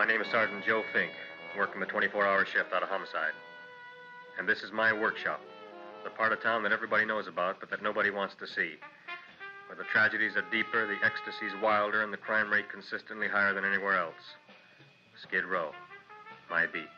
My name is Sergeant Joe Fink, working the 24-hour shift out of homicide. And this is my workshop, the part of town that everybody knows about, but that nobody wants to see. Where the tragedies are deeper, the ecstasy's wilder, and the crime rate consistently higher than anywhere else. Skid Row, my beat.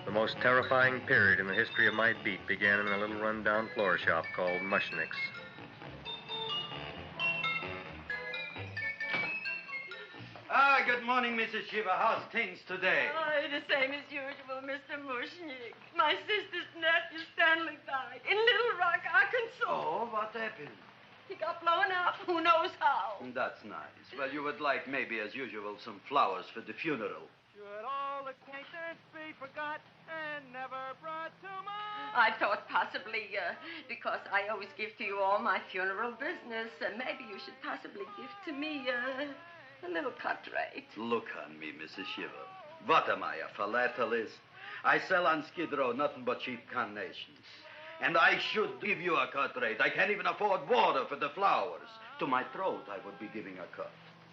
The most terrifying period in the history of my beat began in a little run-down floor shop called Mushnick's. Good morning, Mrs. Shiva. How's things today? Oh, the same as usual, Mr. Mushnick. My sister's nephew, Stanley, died in Little Rock, Arkansas. Oh, what happened? He got blown up. Who knows how? That's nice. Well, you would like, maybe as usual, some flowers for the funeral. Should all acquaintance be forgot and never brought to mind? I thought possibly, because I always give to you all my funeral business, maybe you should possibly give to me a little cut rate. Look on me, Mrs. Shiva. What am I, a philatelist? I sell on Skid Row nothing but cheap carnations. And I should give you a cut rate. I can't even afford water for the flowers. To my throat, I would be giving a cut.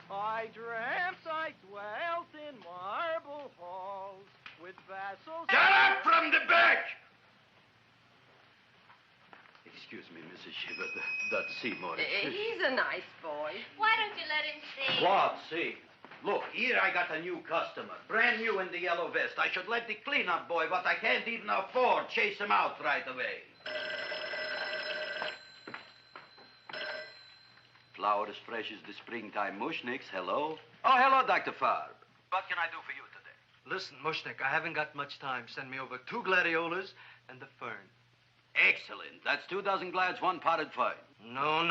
I dreamt I dwelt in marble halls with vassals... Get up from the back! Excuse me, Mrs. Shiva, that's Seymour. He's a nice boy. Why don't you let him see? What, see? Look, here I got a new customer, brand new in the yellow vest. I should let the cleanup boy, but I can't even afford, chase him out right away. Flower as fresh as the springtime Mushnicks. Hello? Oh, hello, Dr. Farb. What can I do for you today? Listen, Mushnick, I haven't got much time. Send me over 2 gladiolas and the fern. Excellent. That's 2 dozen glads, 1 potted fern. No,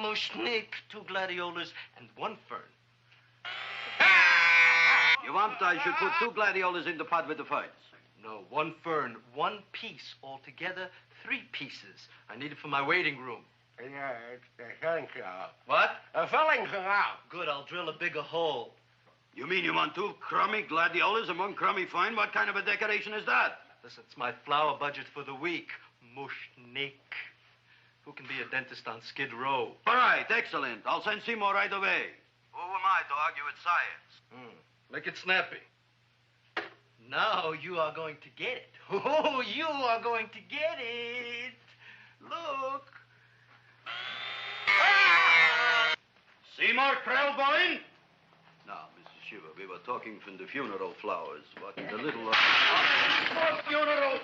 Mushnick. 2 gladiolas and 1 fern. You want I should put 2 gladiolas in the pot with the ferns? No, 1 fern, 1 piece. Altogether, 3 pieces. I need it for my waiting room. Yeah, it's the filling canal. What? A filling canal. Good, I'll drill a bigger hole. You mean you want 2 crummy gladiolas and 1 crummy fern? What kind of a decoration is that? Listen, it's my flower budget for the week. Mushnick. Who can be a dentist on Skid Row? All right, excellent. I'll send Seymour right away. Who am I to argue with science? Make it snappy. Now you are going to get it. Oh, you are going to get it. Look. Seymour Krellboyne? Now, Mrs. Shiva, we were talking from the funeral flowers. What the little... For funeral!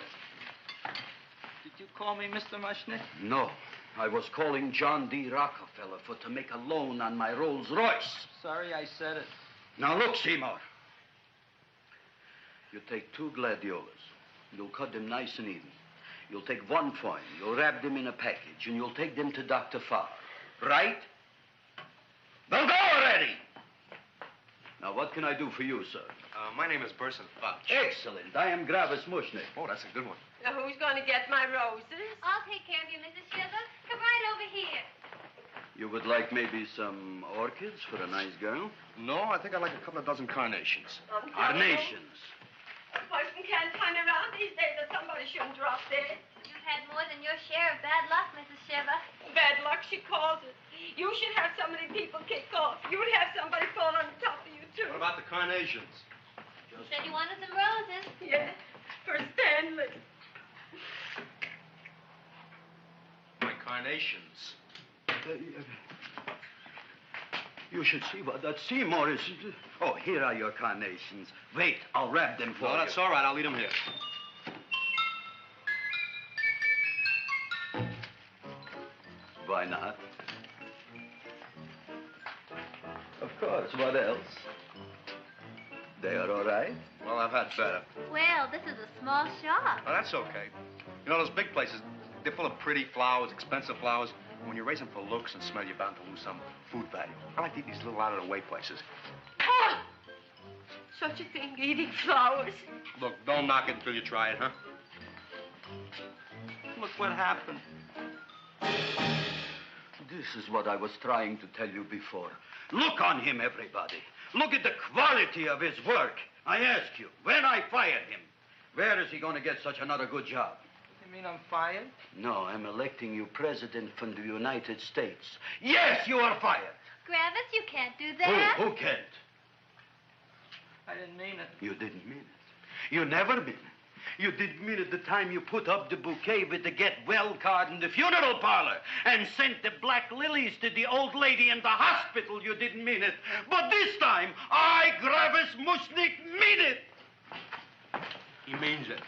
Did you call me Mr. Mushnick? No. I was calling John D. Rockefeller for to make a loan on my Rolls Royce. Sorry I said it. Now, look, Seymour. You take 2 gladiolas. You'll cut them nice and even. You'll take 1 fern. You'll wrap them in a package, and you'll take them to Dr. Farr. Right? Well, go already! Now, what can I do for you, sir? My name is Burson Fouch. Excellent. I am Gravis Mushnick. Oh, that's a good one. Who's going to get my roses? I'll take care of you, Mrs. Shiva. Come right over here. You would like maybe some orchids for a nice girl? No, I think I'd like a couple of dozen carnations. Carnations. A person can't turn around these days that somebody shouldn't drop dead. You've had more than your share of bad luck, Mrs. Shiva. Bad luck, she calls it. You should have so many people kick off. You would have somebody fall on top of you, too. What about the carnations? You said you wanted some roses. Yes, for Stanley. My carnations. You should see what that Seymour is. Oh, here are your carnations. Wait, I'll wrap them for you. No, that's all right. I'll leave them here. Why not? Of course, what else? They are all right? Well, I've had better. Well, this is a small shop. Oh, that's okay. You know, those big places, they're full of pretty flowers, expensive flowers. When you raise them for looks and smell, you're bound to lose some food value. I like to eat these little out-of-the-way places. Oh! Such a thing, eating flowers. Look, don't knock it until you try it, huh? Look what happened. This is what I was trying to tell you before. Look on him, everybody. Look at the quality of his work. I ask you, when I fired him, where is he going to get such another good job? You mean I'm fired? No, I'm electing you president from the United States. Yes, you are fired. Griffith, you can't do that. Who can't? I didn't mean it. You didn't mean it. You never mean it. You didn't mean it the time you put up the bouquet with the get well card in the funeral parlor and sent the black lilies to the old lady in the hospital. You didn't mean it. But this time, I, Gravis Mushnik, mean it. He means it.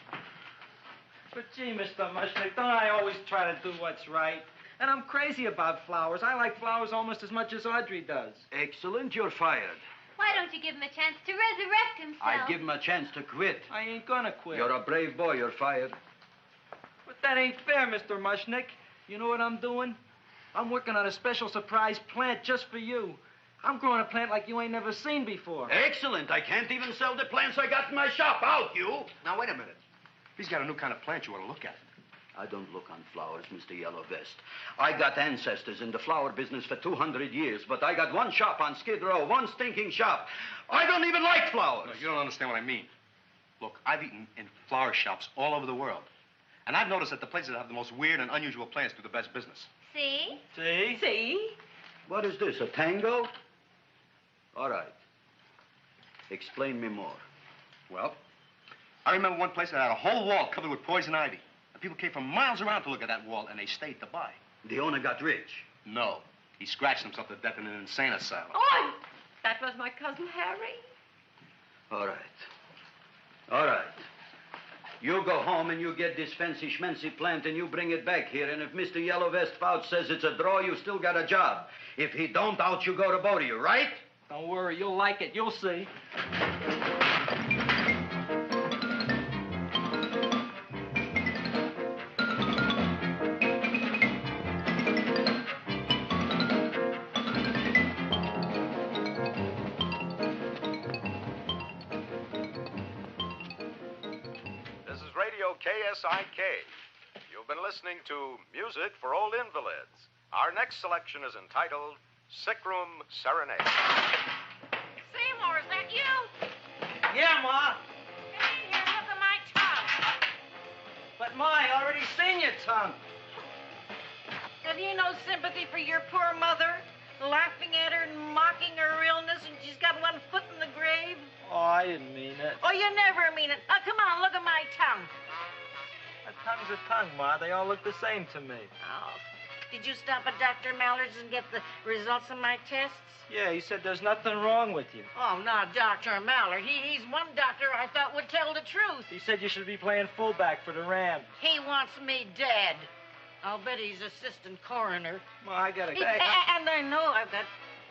But gee, Mr. Mushnick, don't I always try to do what's right? And I'm crazy about flowers. I like flowers almost as much as Audrey does. Excellent, you're fired. Why don't you give him a chance to resurrect himself? I give him a chance to quit. I ain't gonna quit. You're a brave boy, you're fired. But that ain't fair, Mr. Mushnick. You know what I'm doing? I'm working on a special surprise plant just for you. I'm growing a plant like you ain't never seen before. Excellent. I can't even sell the plants I got in my shop. Out, you. Now, wait a minute. He's got a new kind of plant you ought to look at. I don't look on flowers, Mr. Yellow Vest. I got ancestors in the flower business for 200 years, but I got one shop on Skid Row, one stinking shop. I don't even like flowers. No, you don't understand what I mean. Look, I've eaten in flower shops all over the world. And I've noticed that the places that have the most weird and unusual plants do the best business. See? See? See? What is this, a tango? All right. Explain me more. Well, I remember one place that had a whole wall covered with poison ivy. And people came from miles around to look at that wall, and they stayed to buy. The owner got rich. No. He scratched himself to death in an insane asylum. Oh, that was my cousin Harry. All right. All right. You go home and you get this fancy schmancy plant and you bring it back here. And if Mr. Yellow Vest Fouch says it's a draw, you still got a job. If he don't, out you go to both of you, right? Don't worry, you'll like it. You'll see. KSIK. You've been listening to Music for Old Invalids. Our next selection is entitled Sick Room Serenade. Seymour, is that you? Yeah, Ma. Come in here, look at my tongue. But, Ma, I already seen your tongue. Have you no sympathy for your poor mother? Laughing at her and mocking her illness, and she's got one foot in the grave? Oh, I didn't mean it. Oh, you never mean it. Now, come on, look at my tongue. A tongue's a tongue, Ma. They all look the same to me. Oh, did you stop at Dr. Mallard's and get the results of my tests? Yeah, he said there's nothing wrong with you. Oh, not Dr. Mallard. He's one doctor I thought would tell the truth. He said you should be playing fullback for the Rams. He wants me dead. I'll bet he's assistant coroner. Ma, I gotta go. And I know I've got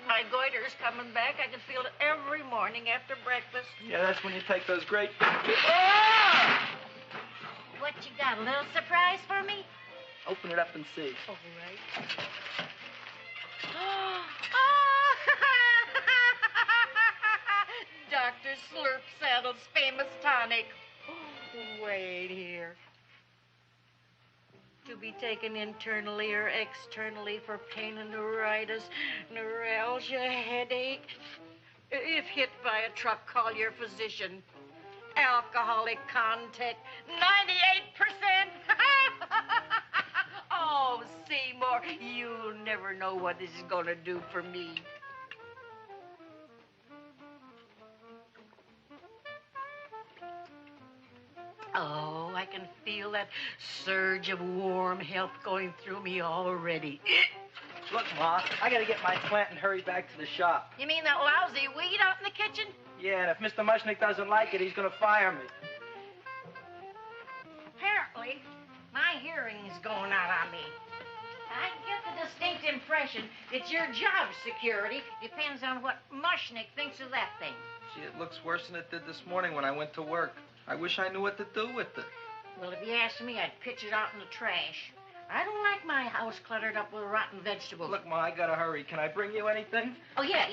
my goiters coming back. I can feel it every morning after breakfast. Yeah, that's when you take those great... Ah! What you got, a little surprise for me? Open it up and see. All right. Dr. Slurp Saddle's famous tonic. Wait here. To be taken internally or externally for pain and neuritis, neuralgia, headache. If hit by a truck, call your physician. Alcoholic contact, 98%. Oh, Seymour, you'll never know what this is going to do for me. Oh, I can feel that surge of warm health going through me already. Look, Ma, I gotta get my plant and hurry back to the shop. You mean that lousy weed out in the kitchen? Yeah, and if Mr. Mushnick doesn't like it, he's gonna fire me. Apparently, my hearing's going out on me. I get the distinct impression that your job security depends on what Mushnick thinks of that thing. Gee, it looks worse than it did this morning when I went to work. I wish I knew what to do with it. Well, if you asked me, I'd pitch it out in the trash. I don't like my house cluttered up with rotten vegetables. Look, Ma, I gotta hurry. Can I bring you anything? Oh, yeah.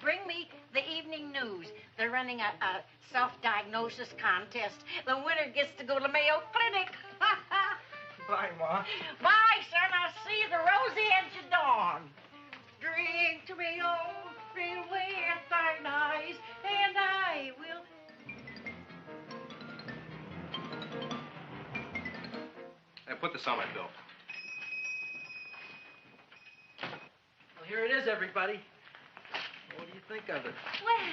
Bring me the evening news. They're running a self-diagnosis contest. The winner gets to go to Mayo Clinic. Bye, Ma. Bye, son. I'll see you the rosy edge of dawn. Drink to me, oh, feel with thine eyes, and I will... Hey, put this on my bill. Well, here it is, everybody. What do you think of it? Well,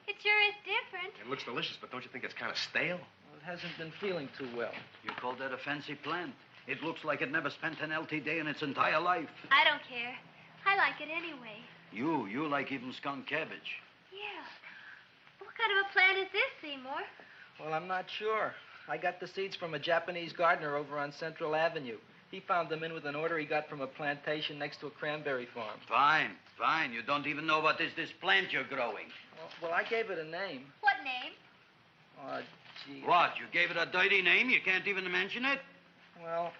it sure is different. It looks delicious, but don't you think it's kind of stale? Well, it hasn't been feeling too well. You call that a fancy plant? It looks like it never spent an LT day in its entire life. I don't care. I like it anyway. You like even skunk cabbage. Yeah. What kind of a plant is this, Seymour? Well, I'm not sure. I got the seeds from a Japanese gardener over on Central Avenue. He found them in with an order he got from a plantation next to a cranberry farm. Fine. You don't even know what is this plant you're growing. Well, I gave it a name. What name? Oh, gee. What, you gave it a dirty name? You can't even mention it? Well,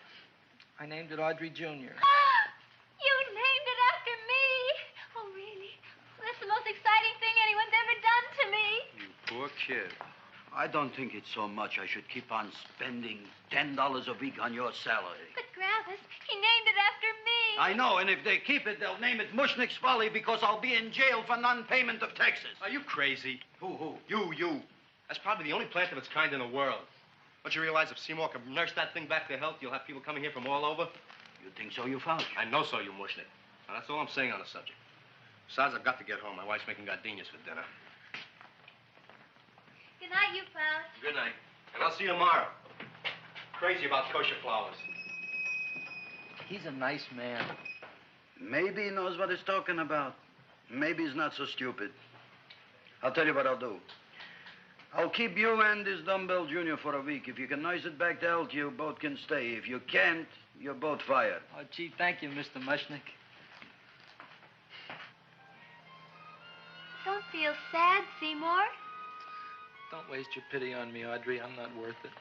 I named it Audrey Jr. You named it after me. Oh, really? Well, that's the most exciting thing anyone's ever done to me. You poor kid. I don't think it's so much I should keep on spending $10 a week on your salary. But, Gravis, he named it after me. I know, and if they keep it, they'll name it Mushnick's Folly because I'll be in jail for non-payment of taxes. Are you crazy? Who? You. That's probably the only plant of its kind in the world. Don't you realize if Seymour can nurse that thing back to health, you'll have people coming here from all over? You think so, you found? I know so, you Mushnick. Now, that's all I'm saying on the subject. Besides, I've got to get home. My wife's making gardenias for dinner. Good night, you pal. Good night. And I'll see you tomorrow. Crazy about kosher flowers. He's a nice man. Maybe he knows what he's talking about. Maybe he's not so stupid. I'll tell you what I'll do. I'll keep you and this dumbbell junior for a week. If you can nurse it back to health, you both can stay. If you can't, you're both fired. Oh, gee, thank you, Mr. Mushnick. Don't feel sad, Seymour. Don't waste your pity on me, Audrey. I'm not worth it.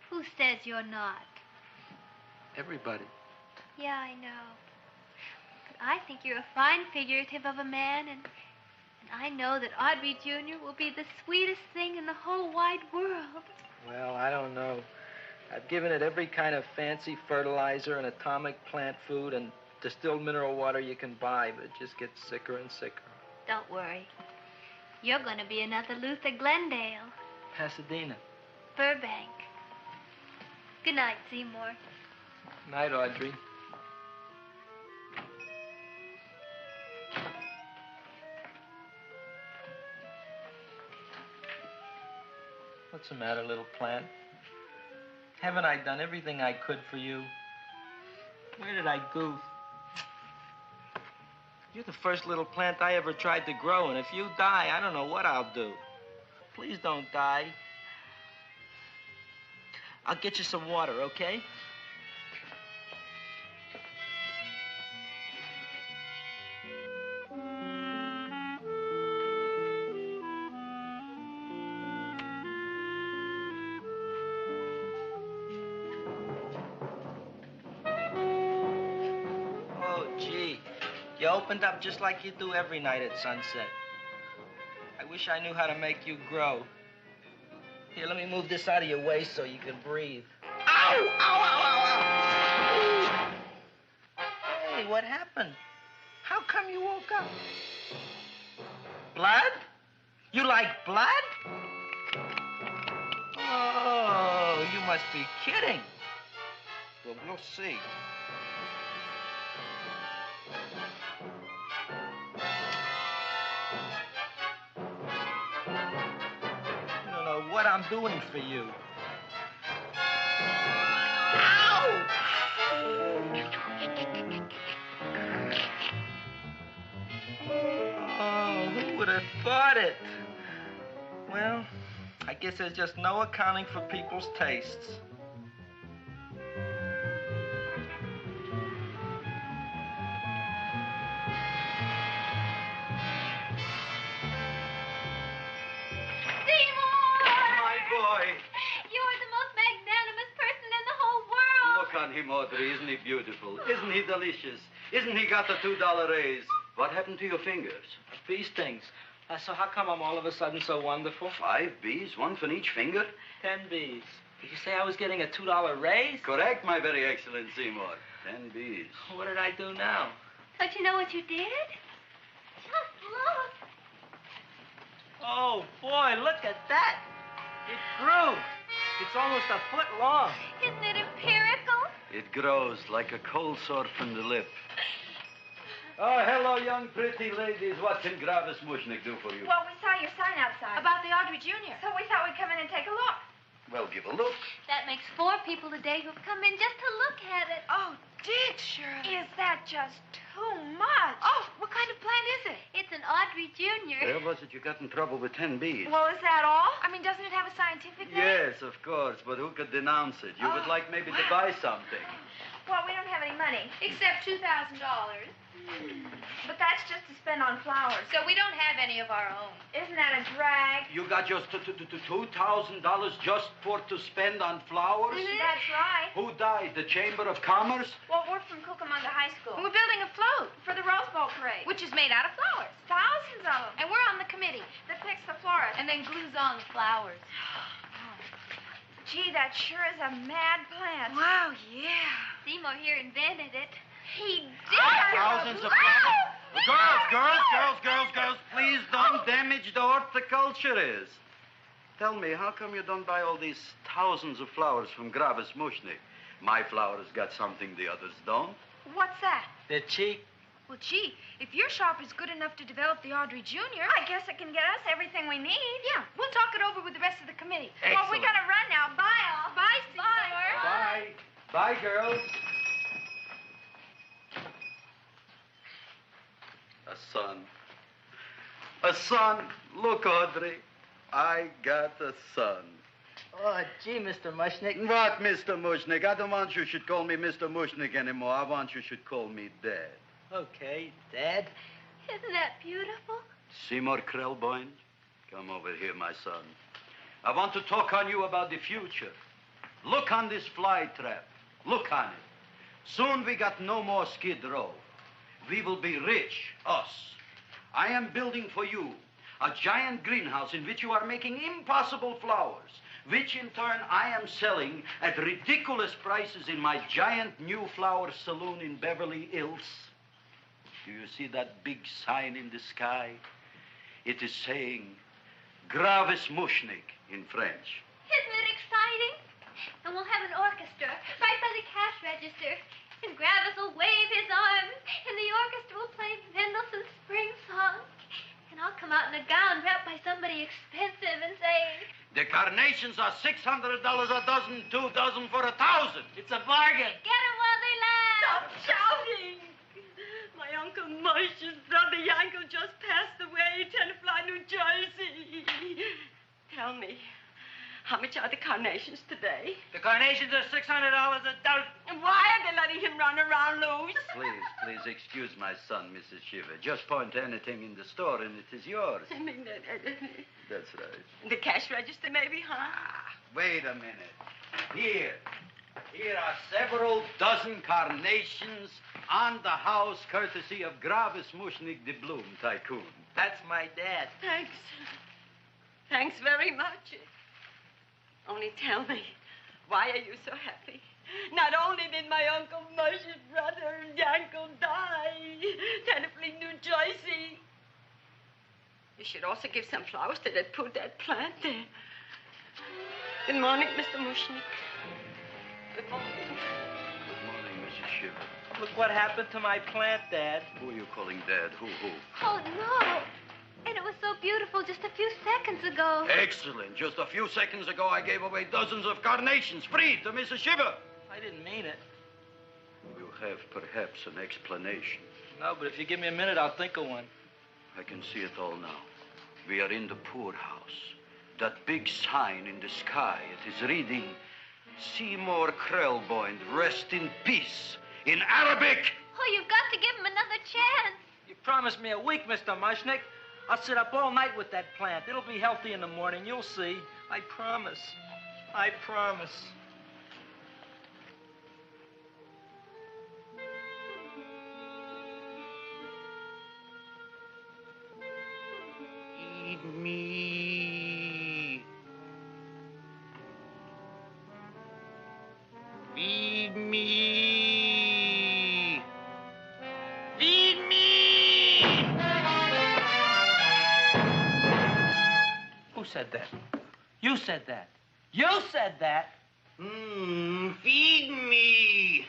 Who says you're not? Everybody. Yeah, I know. But I think you're a fine figurative of a man, and I know that Audrey Jr. will be the sweetest thing in the whole wide world. Well, I don't know. I've given it every kind of fancy fertilizer and atomic plant food and distilled mineral water you can buy, but it just gets sicker and sicker. Don't worry. You're going to be another Luther Glendale. Pasadena. Burbank. Good night, Seymour. Night, Audrey. What's the matter, little plant? Haven't I done everything I could for you? Where did I goof? You're the first little plant I ever tried to grow, and if you die, I don't know what I'll do. Please don't die. I'll get you some water, okay? You opened up just like you do every night at sunset. I wish I knew how to make you grow. Here, let me move this out of your way so you can breathe. Ow! Ow, ow, ow, ow! Hey, what happened? How come you woke up? Blood? You like blood? Oh, you must be kidding. Well, we'll see. What I'm doing for you. Oh, who would have thought it? Well, I guess there's just no accounting for people's tastes. Look on him, Audrey. Isn't he beautiful? Isn't he delicious? Isn't he got the $2 raise? What happened to your fingers? Bee stings. So how come I'm all of a sudden so wonderful? 5 bees, one for each finger? 10 bees. Did you say I was getting a $2 raise? Correct, my very excellent Seymour. 10 bees. What did I do now? Don't you know what you did? Just look. Oh, boy, look at that. It grew. It's almost a foot long. Isn't it empirical? It grows like a cold sore from the lip. Oh, hello, young pretty ladies. What can Gravis Mushnick do for you? Well, we saw your sign outside. About the Audrey Jr. So we thought we'd come in and take a look. Well, give a look. That makes 4 people today who've come in just to look at it. Oh, did Shirley? Is that just too much? Oh, what kind of plant is it? It's an Audrey Jr. Where was it you got in trouble with 10 bees? Well, is that all? I mean, doesn't it have a scientific name? Yes, of course, but who could denounce it? You would like maybe to buy something. Well, we don't have any money. Except $2,000. But that's just to spend on flowers. So we don't have any of our own. Isn't that a drag? You got just $2,000 just to spend on flowers? That's right. Who died? The Chamber of Commerce? Well, we're from Cucamonga High School. We're building a float For the Rose Bowl parade. which is made out of flowers. Thousands of them. And we're on the committee That picks the florist. and then glues on the flowers. Gee, that sure is a mad plant. Wow, yeah. Seymour here invented it. He did. Thousands of flowers. Girls, please don't damage the horticulturist. Tell me, how come you don't buy all these thousands of flowers from Gravis Mushnick? My flowers got something the others don't. What's that? They're cheap. Well, gee, if your shop is good enough to develop the Audrey Jr., I guess it can get us everything we need. Yeah, we'll talk it over with the rest of the committee. Well, we gotta run now. Bye, all. Bye, Seymour. Bye. Bye, girls. A son. A son. Look, Audrey. I got a son. Oh, gee, Mr. Mushnick. What, Mr. Mushnick? I don't want you should call me Mr. Mushnick anymore. I want you should call me Dad. Okay, Dad. Isn't that beautiful? Seymour Krelboyne, come over here, my son. I want to talk on you about the future. Look on this fly trap. Look on it. Soon we got no more Skid Row. We will be rich, us. I am building for you a giant greenhouse in which you are making impossible flowers, which in turn I am selling at ridiculous prices in my giant new flower saloon in Beverly Hills. Do you see that big sign in the sky? It is saying Gravis Mushnick in French. Isn't it exciting? And we'll have an orchestra right by the cash register. And Gravis will wave his arms, and the orchestra will play Mendelssohn's Spring Song. And I'll come out in a gown wrapped by somebody expensive and say, The carnations are $600 a dozen, 2 dozen for 1,000. It's a bargain. get 'em while they last. Stop shouting! My Uncle Mush's brother Yankel just passed away, Tenafly, New Jersey. Tell me, how much are the carnations today? The carnations are $600 a dozen. And why are they letting him run around loose? Please excuse my son, Mrs. Shiver. Just point to anything in the store and it is yours. I mean, That's right. the cash register maybe, huh? Wait a minute. Here are several dozen carnations on the house, courtesy of Gravis Mushnick, the Bloom Tycoon. That's my dad. Thanks. Thanks very much. Only tell me, why are you so happy? Not only did my Uncle Mush's brother Yankel die, Tenafly, New Jersey, you should also give some flowers to that poor dead plant there. Good morning, Mr. Mushnick. Good morning. Good morning, Mrs. Shiver. Look what happened to my plant, Dad. Who are you calling Dad? Who? Oh, no. And it was so beautiful just a few seconds ago. Excellent. Just a few seconds ago, I gave away dozens of carnations free to Mrs. Shiver. I didn't mean it. You have perhaps an explanation. No, but if you give me a minute, I'll think of one. I can see it all now. We are in the poorhouse. That big sign in the sky, it is reading, Seymour Krelboyne, rest in peace, in Arabic. Oh, you've got to give him another chance. You promised me a week, Mr. Mushnick. I'll sit up all night with that plant. It'll be healthy in the morning. You'll see. I promise. I promise. Feed me. Feed me. Feed me. Who said that? You said that. You said that. Feed me.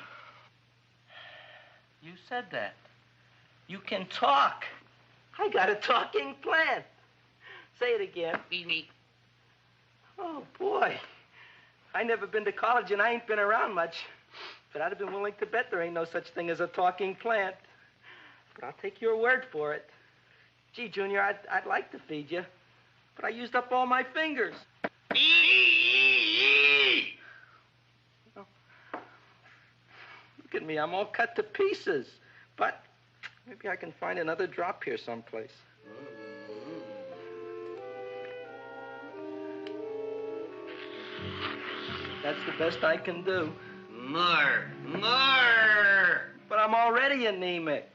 You said that. You can talk. I got a talking plant. Say it again. Feed me. Oh, boy. I never been to college and I ain't been around much. But I'd have been willing to bet there ain't no such thing as a talking plant. But I'll take your word for it. Gee, Junior, I'd like to feed you. But I used up all my fingers. Oh. Look at me. I'm all cut to pieces. But maybe I can find another drop here someplace. That's the best I can do. More. But I'm already anemic.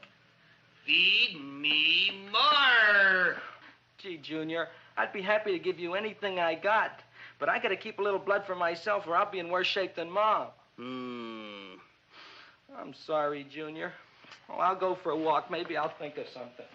Feed me more. Gee, Junior, I'd be happy to give you anything I got. But I gotta keep a little blood for myself or I'll be in worse shape than Mom. I'm sorry, Junior. Well, I'll go for a walk. Maybe I'll think of something.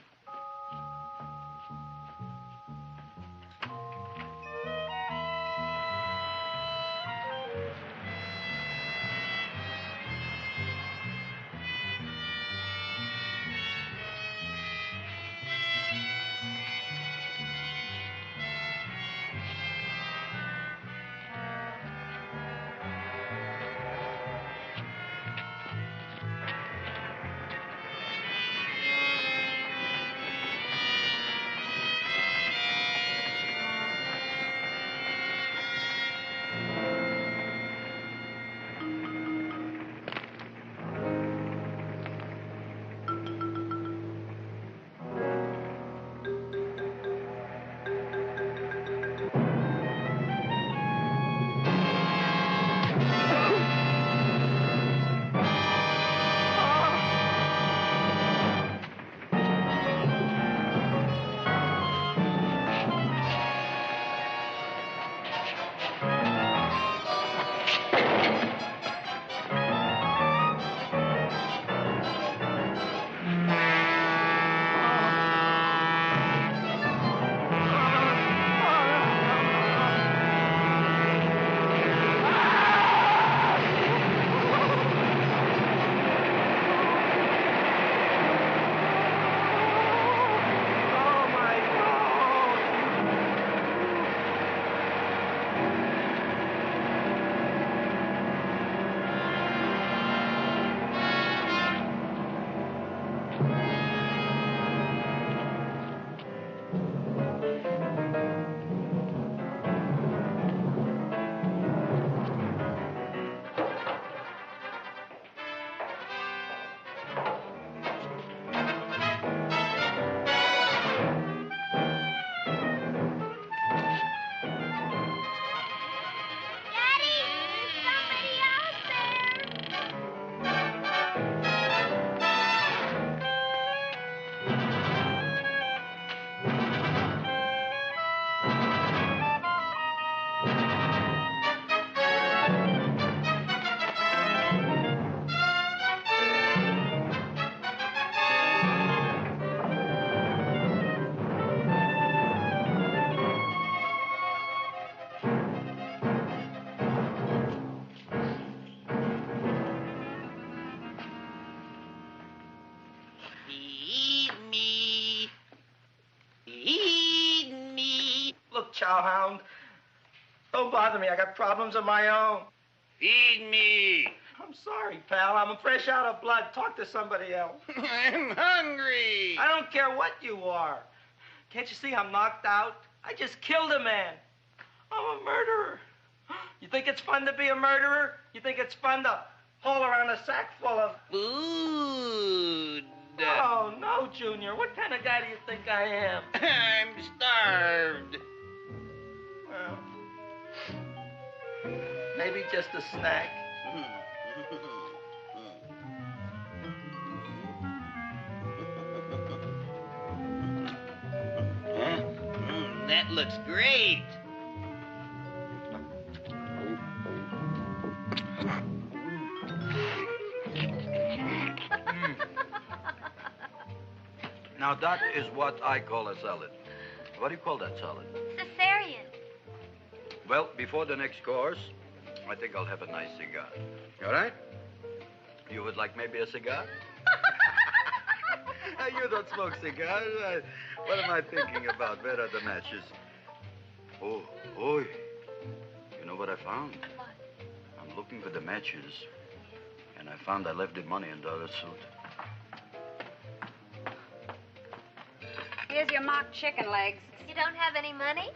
chowhound. Don't bother me. I got problems of my own. Feed me. I'm sorry, pal. I'm fresh out of blood. Talk to somebody else. I'm hungry. I don't care what you are. Can't you see I'm knocked out? I just killed a man. I'm a murderer. You think it's fun to be a murderer? You think it's fun to haul around a sack full of food? Oh, no, Junior. What kind of guy do you think I am? I'm starved. Well, maybe just a snack. That looks great. Now, that is what I call a salad. What do you call that salad? Caesarean. Well, before the next course, I think I'll have a nice cigar. All right? You would like maybe a cigar? You don't smoke cigars. What am I thinking about? Where are the matches? Oh, you know what I found? What? I'm looking for the matches, and I found I left the money in the other suit. Here's your mock chicken legs. You don't have any money?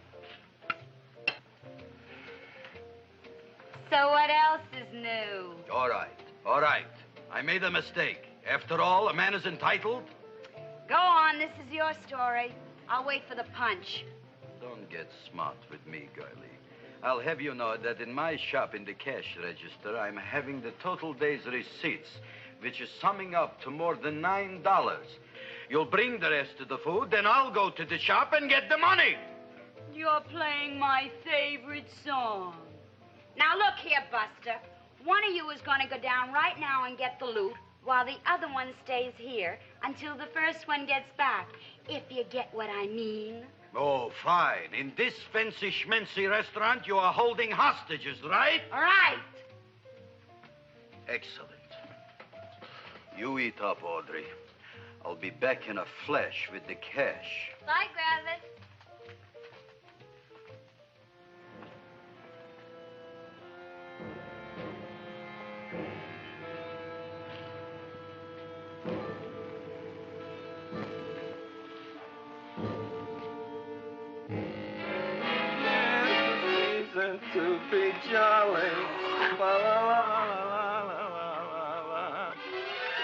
So what else is new? All right. I made a mistake. After all, a man is entitled. Go on, this is your story. I'll wait for the punch. Don't get smart with me, girlie. I'll have you know that in my shop in the cash register, I'm having the total day's receipts, which is summing up to more than $9. You'll bring the rest of the food, then I'll go to the shop and get the money. You're playing my favorite song. Now, look here, Buster. One of you is going to go down right now and get the loot, while the other one stays here until the first one gets back, if you get what I mean. Oh, fine. In this fancy schmancy restaurant, you are holding hostages, right? All right. Excellent. You eat up, Audrey. I'll be back in a flash with the cash. Bye, Griffith. To be jolly. La, la, la, la, la, la, la.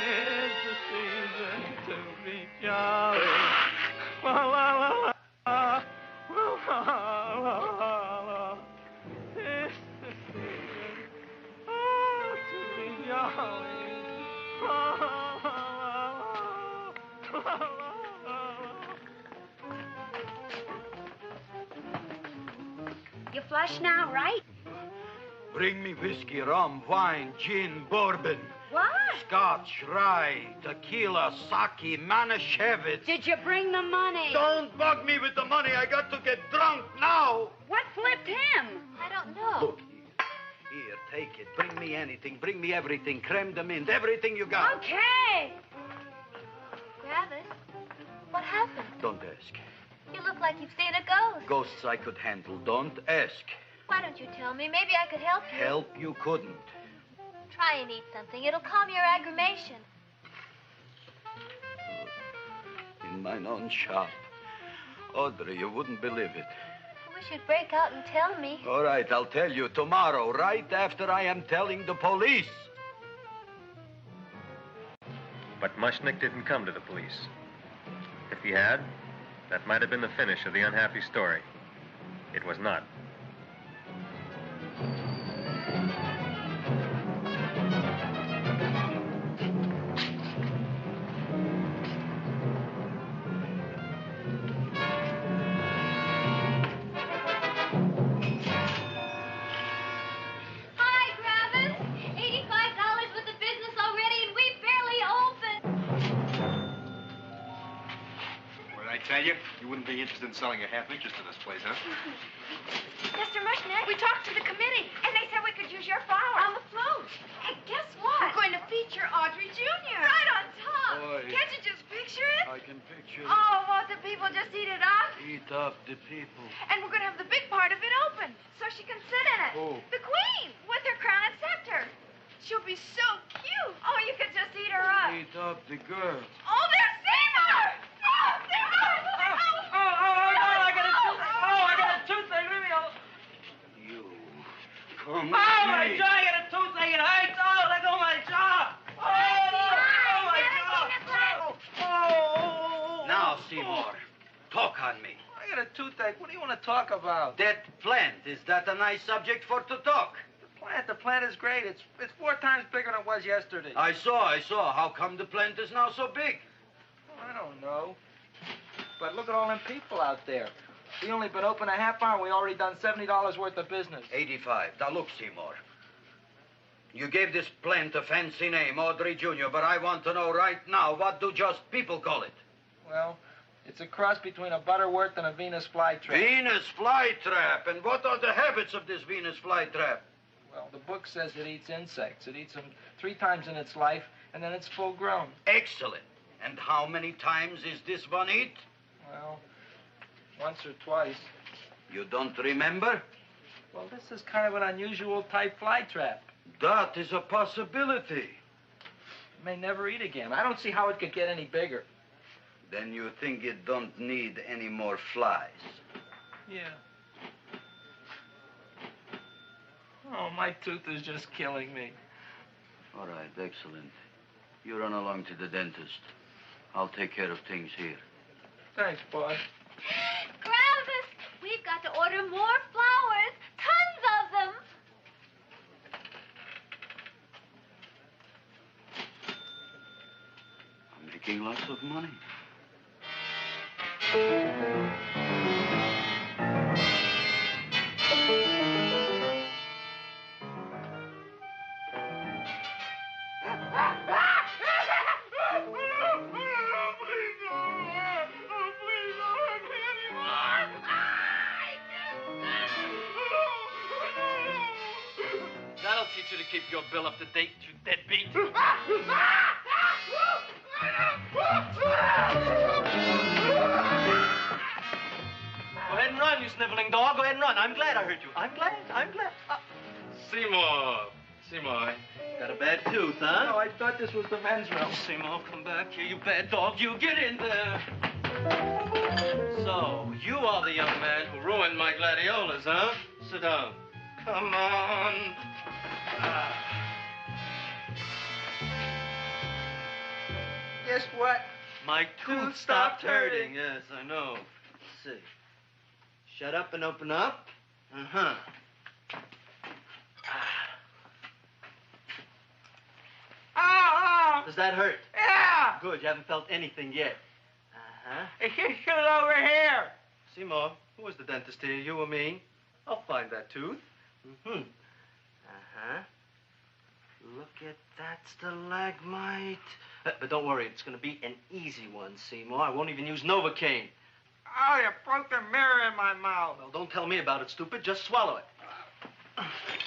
It's the season to be jolly. La, la, la, la, la, la, la, la. It's the season to be jolly. La, la, la, la, la, la. You flush now, right? Bring me whiskey, rum, wine, gin, bourbon. What? Scotch, rye, tequila, sake, Manischewitz. Did you bring the money? Don't bug me with the money. I got to get drunk now. What flipped him? I don't know. Look, here, take it. Bring me anything. Bring me everything. Creme de menthe, everything you got. Okay. Griffith, what happened? Don't ask. You look like you've seen a ghost. Ghosts I could handle. Don't ask. Why don't you tell me? Maybe I could help you. Help you couldn't. Try and eat something. It'll calm your aggravation. In mine own shop. Audrey, you wouldn't believe it. I wish you'd break out and tell me. All right, I'll tell you tomorrow, right after I am telling the police. But Mushnick didn't come to the police. If he had, that might have been the finish of the unhappy story. It was not. You wouldn't be interested in selling a half interest in this place, huh? Mr. Mushnick, we talked to the committee, and they said we could use your flower on the float. And guess what? We're going to feature Audrey Jr. Right on top. Boy. Can't you just picture it? I can picture it. Oh, won't the people just eat it up? Eat up the people. And we're going to have the big part of it open so she can sit in it. Who? The queen with her crown and scepter. She'll be so cute. Oh, you could just eat her up. Eat up the girl. Oh, there's Seymour! Oh, Seymour! I got a toothache. Leave me alone. You come Oh, my with me. jaw, I got a toothache. It hurts. Oh, let go of my jaw. Oh, my jaw. Oh. Now, Seymour, talk on me. I got a toothache. What do you want to talk about? That plant, is that a nice subject for to talk? The plant is great. It's 4 times bigger than it was yesterday. I saw. How come the plant is now so big? I don't know. But look at all them people out there. We only been open a half hour. We already done $70 worth of business. 85. Now, look, Seymour. You gave this plant a fancy name, Audrey Jr., but I want to know right now, what do just people call it? Well, it's a cross between a butterworth and a Venus flytrap. Venus flytrap. And what are the habits of this Venus flytrap? Well, the book says it eats insects. It eats them 3 times in its life, and then it's full grown. Excellent. And how many times is this one eat? Well, once or twice. You don't remember? Well, this is kind of an unusual type flytrap. That is a possibility. It may never eat again. I don't see how it could get any bigger. Then you think it don't need any more flies? Yeah. Oh, my tooth is just killing me. All right, excellent. You run along to the dentist. I'll take care of things here. Thanks, boy. Gravis, we've got to order more flowers. Tons of them. I'm making lots of money. That'll teach you to keep your bill up to date, you deadbeat. Go ahead and run, you sniveling dog. Go ahead and run. I'm glad I hurt you. I'm glad. Seymour, got a bad tooth, huh? No, I thought this was the men's room. Seymour, come back here, you bad dog. You get in there. So, you are the young man who ruined my gladiolas, huh? Sit down. Come on. Guess what? My tooth stopped hurting. Yes, I know. Let's see. Shut up and open up. Uh-huh. Oh! Does that hurt? Yeah! Good, you haven't felt anything yet. Uh-huh. It's just shoot over here. Seymour, who was the dentist here, you or me? I'll find that tooth. Mm-hmm. Uh-huh. Look at that stalagmite. But don't worry, it's going to be an easy one, Seymour. I won't even use Novocaine. Oh, you broke the mirror in my mouth. Well, don't tell me about it, stupid. Just swallow it.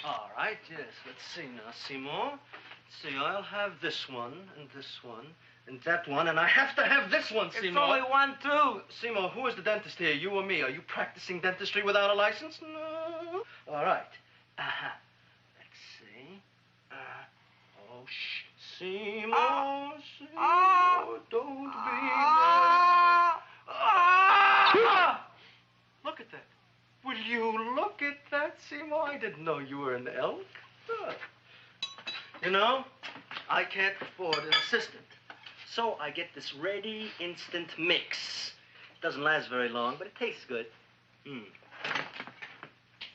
All right, yes. Let's see now, Seymour. Let's see, I'll have this one, and that one, and I have to have this one, Seymour. It's only one tooth. Seymour, who is the dentist here, you or me? Are you practicing dentistry without a license? No. All right. Uh-huh. Let's see. Oh, shh. Seymour, Seymour, don't be mad. Look at that. Will you look at that, Seymour? I didn't know you were an elk. You know, I can't afford an assistant. So I get this ready instant mix. It doesn't last very long, but it tastes good.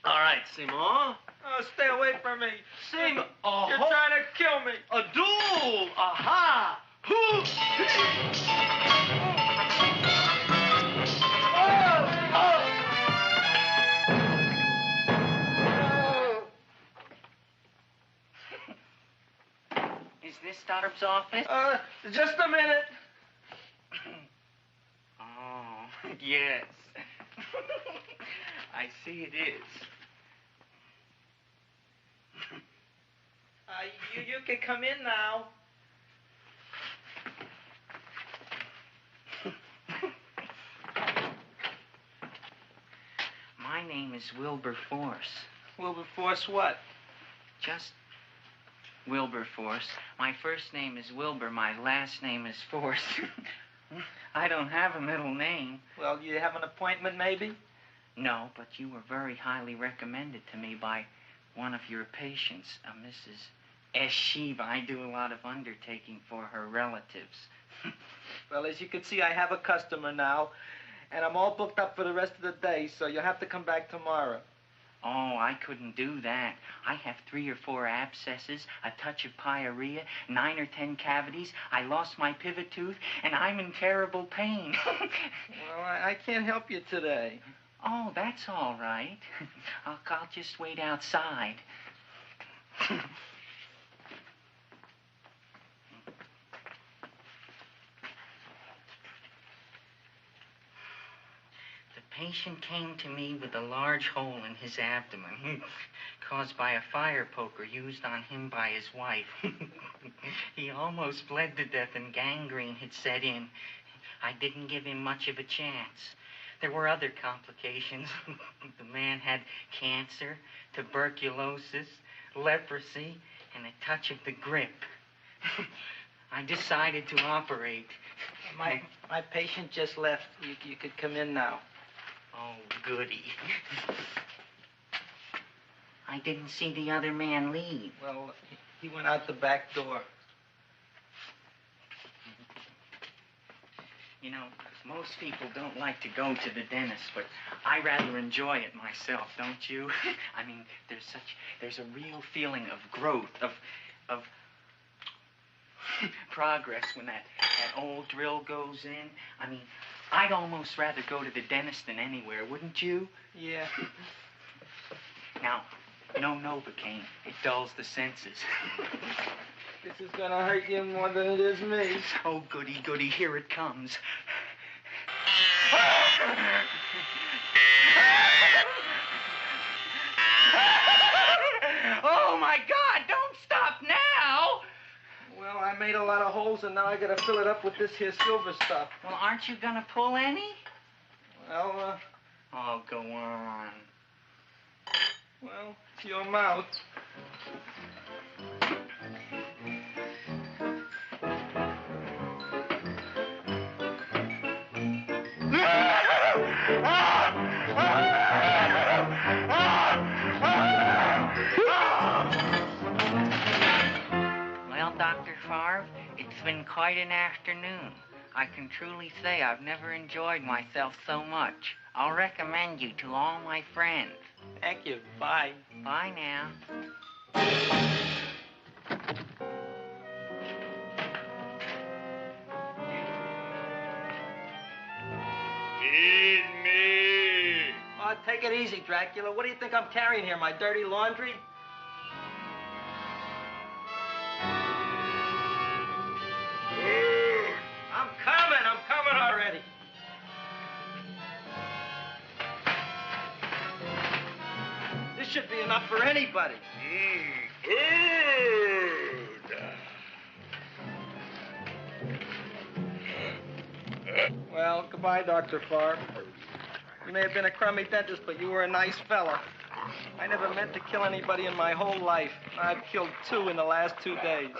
All right, Seymour. Oh, stay away from me. Seymour. You're trying to kill me. A duel. Aha. Is this Stoddard's office? Just a minute. Oh, yes. I see it is. You can come in now. My name is Wilberforce. Wilberforce what? Just Wilberforce. My first name is Wilbur. My last name is Force. I don't have a middle name. Well, you have an appointment, maybe? No, but you were very highly recommended to me by one of your patients, a Mrs. S. Shiva. I do a lot of undertaking for her relatives. Well, as you can see, I have a customer now, and I'm all booked up for the rest of the day, so you'll have to come back tomorrow. Oh, I couldn't do that. I have 3 or 4 abscesses, a touch of pyorrhea, 9 or 10 cavities. I lost my pivot tooth, and I'm in terrible pain. Well, I can't help you today. Oh, that's all right. I'll just wait outside. The patient came to me with a large hole in his abdomen caused by a fire poker used on him by his wife. He almost bled to death and gangrene had set in. I didn't give him much of a chance. There were other complications. The man had cancer, tuberculosis, leprosy, and a touch of the grip. I decided to operate. My patient just left. You could come in now. Oh, goody. I didn't see the other man leave. Well, he went out the back door. You know, most people don't like to go to the dentist, but I rather enjoy it myself, don't you? I mean, there's a real feeling of growth, of progress when that old drill goes in. I mean, I'd almost rather go to the dentist than anywhere, wouldn't you? Yeah. Now, no Novocaine. It dulls the senses. This is gonna hurt you more than it is me. Oh, goody, goody, here it comes. Oh, my God, don't stop now! Well, I made a lot of holes, and now I gotta fill it up with this here silver stuff. Well, aren't you gonna pull any? Well, Oh, go on. Well, it's your mouth. Well, Dr. Favre, it's been quite an afternoon. I can truly say I've never enjoyed myself so much. I'll recommend you to all my friends. Thank you. Bye. Bye now. Feed me. Oh, take it easy, Dracula. What do you think I'm carrying here, my dirty laundry? I'm coming already. This should be enough for anybody. Well, goodbye, Dr. Favre. You may have been a crummy dentist, but you were a nice fella. I never meant to kill anybody in my whole life. I've killed 2 in the last 2 days.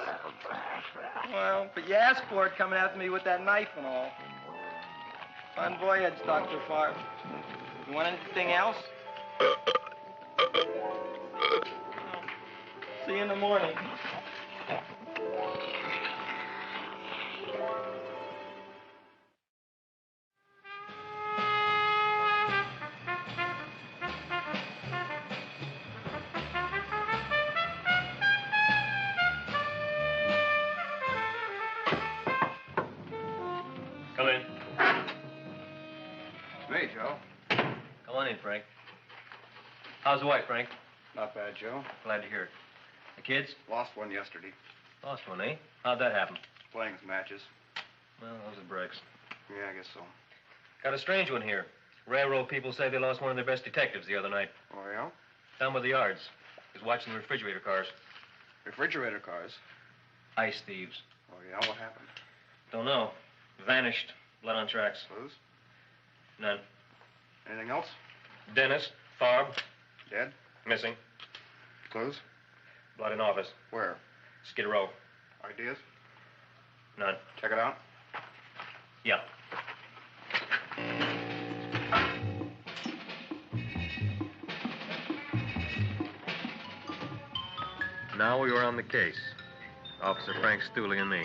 Well, but you asked for it coming after me with that knife and all. Bon voyage, Dr. Favre. You want anything else? See you in the morning. Come in. Hey, Joe. Come on in, Frank. How's the wife, Frank? Not bad, Joe. Glad to hear it. The kids? Lost one yesterday. Lost one, eh? How'd that happen? Playing some matches. Well, those are breaks. Yeah, I guess so. Got a strange one here. Railroad people say they lost one of their best detectives the other night. Oh, yeah? Down by the yards. He was watching the refrigerator cars. Refrigerator cars? Ice thieves. Oh, yeah? What happened? Don't know. Vanished. Blood on tracks. Clues? None. Anything else? Dennis, Farb. Dead? Missing. Clues? Blood in office. Where? Skid Row. Ideas? None. Check it out. Yeah. Now we were on the case. Officer Frank Stooley and me.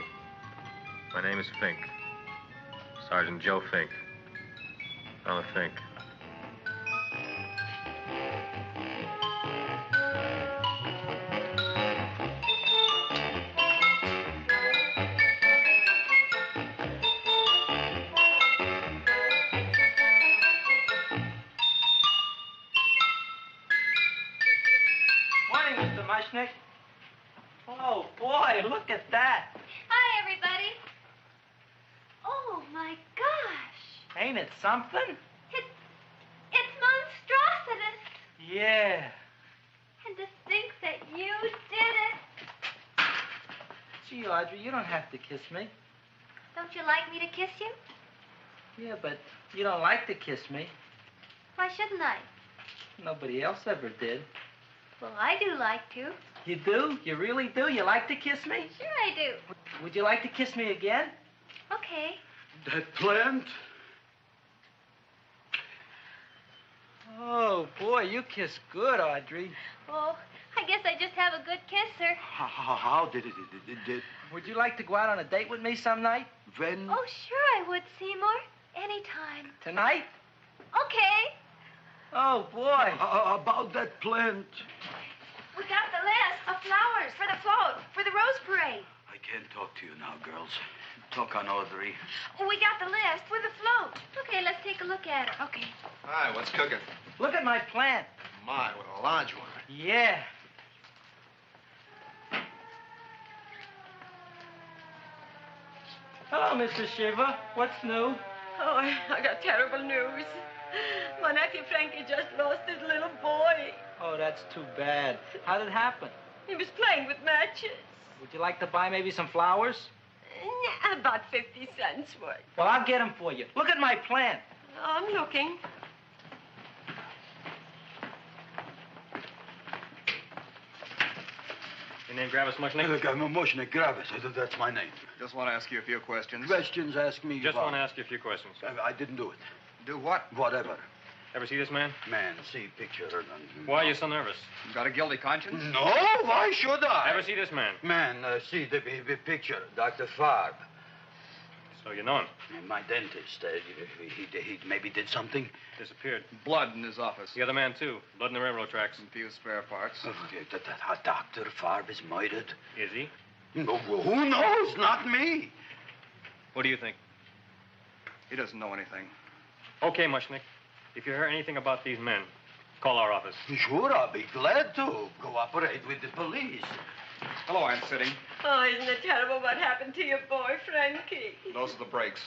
My name is Fink. Sergeant Joe Fink. I'm a Fink. Morning, Mr. Mushnick. Oh, boy, look at that. Hi, everybody. Oh, my gosh. Ain't it something? It's monstrositous. Yeah. And to think that you did it. Gee, Audrey, you don't have to kiss me. Don't you like me to kiss you? Yeah, but you don't like to kiss me. Why shouldn't I? Nobody else ever did. Well, I do like to. You do? You really do? You like to kiss me? Sure I do. Would you like to kiss me again? Okay. That plant? Oh, boy, you kiss good, Audrey. Oh, I guess I just have a good kisser. How did it? Would you like to go out on a date with me some night? When? Oh, sure I would, Seymour. Anytime. Tonight? Okay. Oh, boy. About that plant. We got the list of flowers for the float, for the rose parade. I can't talk to you now, girls. Talk on Audrey. We got the list for the float. Okay, let's take a look at it. Okay. Hi, what's cooking? Look at my plant. My, what a large one. Yeah. Hello, Mr. Shiver. What's new? Oh, I got terrible news. My nephew Frankie just lost his little boy. Oh, that's too bad. How did it happen? He was playing with matches. Would you like to buy maybe some flowers? About 50 cents worth. Well, I'll get them for you. Look at my plant. I'm looking. Your name Gravis Mushnick? Look, I'm a Mushnick Gravis. That's my name. Just want to ask you a few questions. Questions, ask me. Just about. want to ask you a few questions. I didn't do it. Do what? Whatever. Ever see this man? Man, see picture. Why are you so nervous? You got a guilty conscience? No, why should I? Ever see this man? Man, see the picture. Dr. Farb. So you know him? My dentist. He maybe did something. Disappeared. Blood in his office. The other man, too. Blood in the railroad tracks. A few spare parts. Dr. Farb is murdered. Is he? No, who knows? Not me. What do you think? He doesn't know anything. Okay, Mushnick. If you hear anything about these men, call our office. Sure, I'll be glad to cooperate with the police. Hello, Aunt Sitting. Oh, isn't it terrible what happened to your boy, Frankie? Those are the brakes.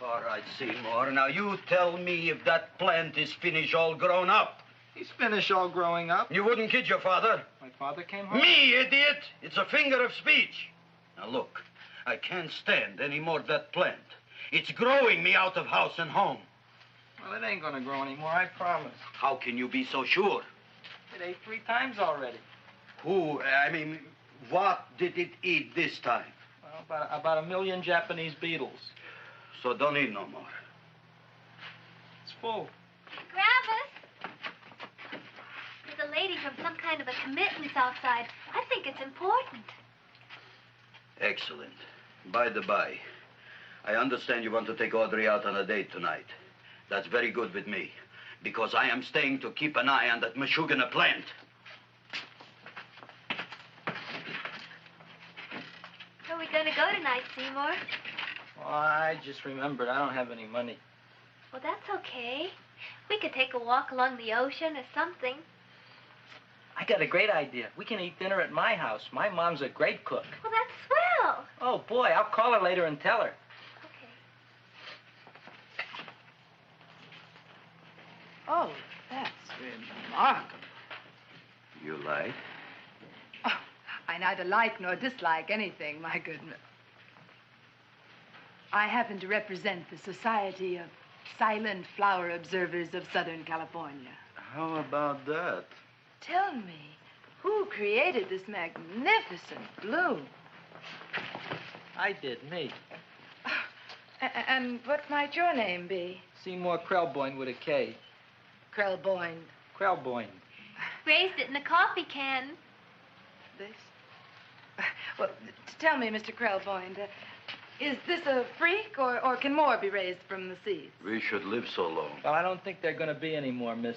All right, Seymour. Now, you tell me if that plant is finished all grown up. He's finished all growing up. You wouldn't kid your father. My father came home? Me, idiot! It's a finger of speech. Now, look, I can't stand any more of that plant. It's growing me out of house and home. Well, it ain't gonna grow anymore, I promise. How can you be so sure? It ate 3 times already. What did it eat this time? Well, about 1 million Japanese beetles. So don't eat no more. It's full. Gravis! There's a lady from some kind of a commitment outside. I think it's important. Excellent. By the by, I understand you want to take Audrey out on a date tonight. That's very good with me, because I am staying to keep an eye on that Meshuggah plant. Where are we going to go tonight, Seymour? Well, I just remembered I don't have any money. Well, that's okay. We could take a walk along the ocean or something. I got a great idea. We can eat dinner at my house. My mom's a great cook. Well, that's swell. Oh, boy, I'll call her later and tell her. Okay. Oh, that's remarkable. You like? I neither like nor dislike anything, my goodness. I happen to represent the Society of Silent Flower Observers of Southern California. How about that? Tell me, who created this magnificent bloom? I did, me. And what might your name be? Seymour Krelboyne with a K. Krelboyne. Krelboyne. Raised it in a coffee can. This? Well, tell me, Mr. Krelboyne, is this a freak, or can more be raised from the seeds? We should live so long. Well, I don't think there are going to be any more, Miss,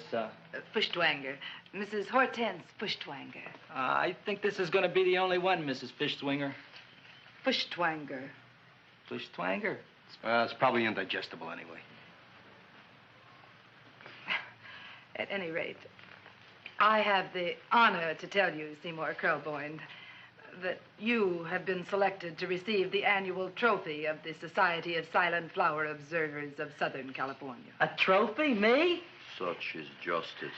Fuschtwanger. Mrs. Hortense Fuschtwanger. I think this is going to be the only one, Mrs. Fishswinger. Fuschtwanger. Fuschtwanger? It's probably indigestible anyway. At any rate, I have the honor to tell you, Seymour Krelboyne, that you have been selected to receive the annual trophy of the Society of Silent Flower Observers of Southern California. A trophy? Me? Such is justice.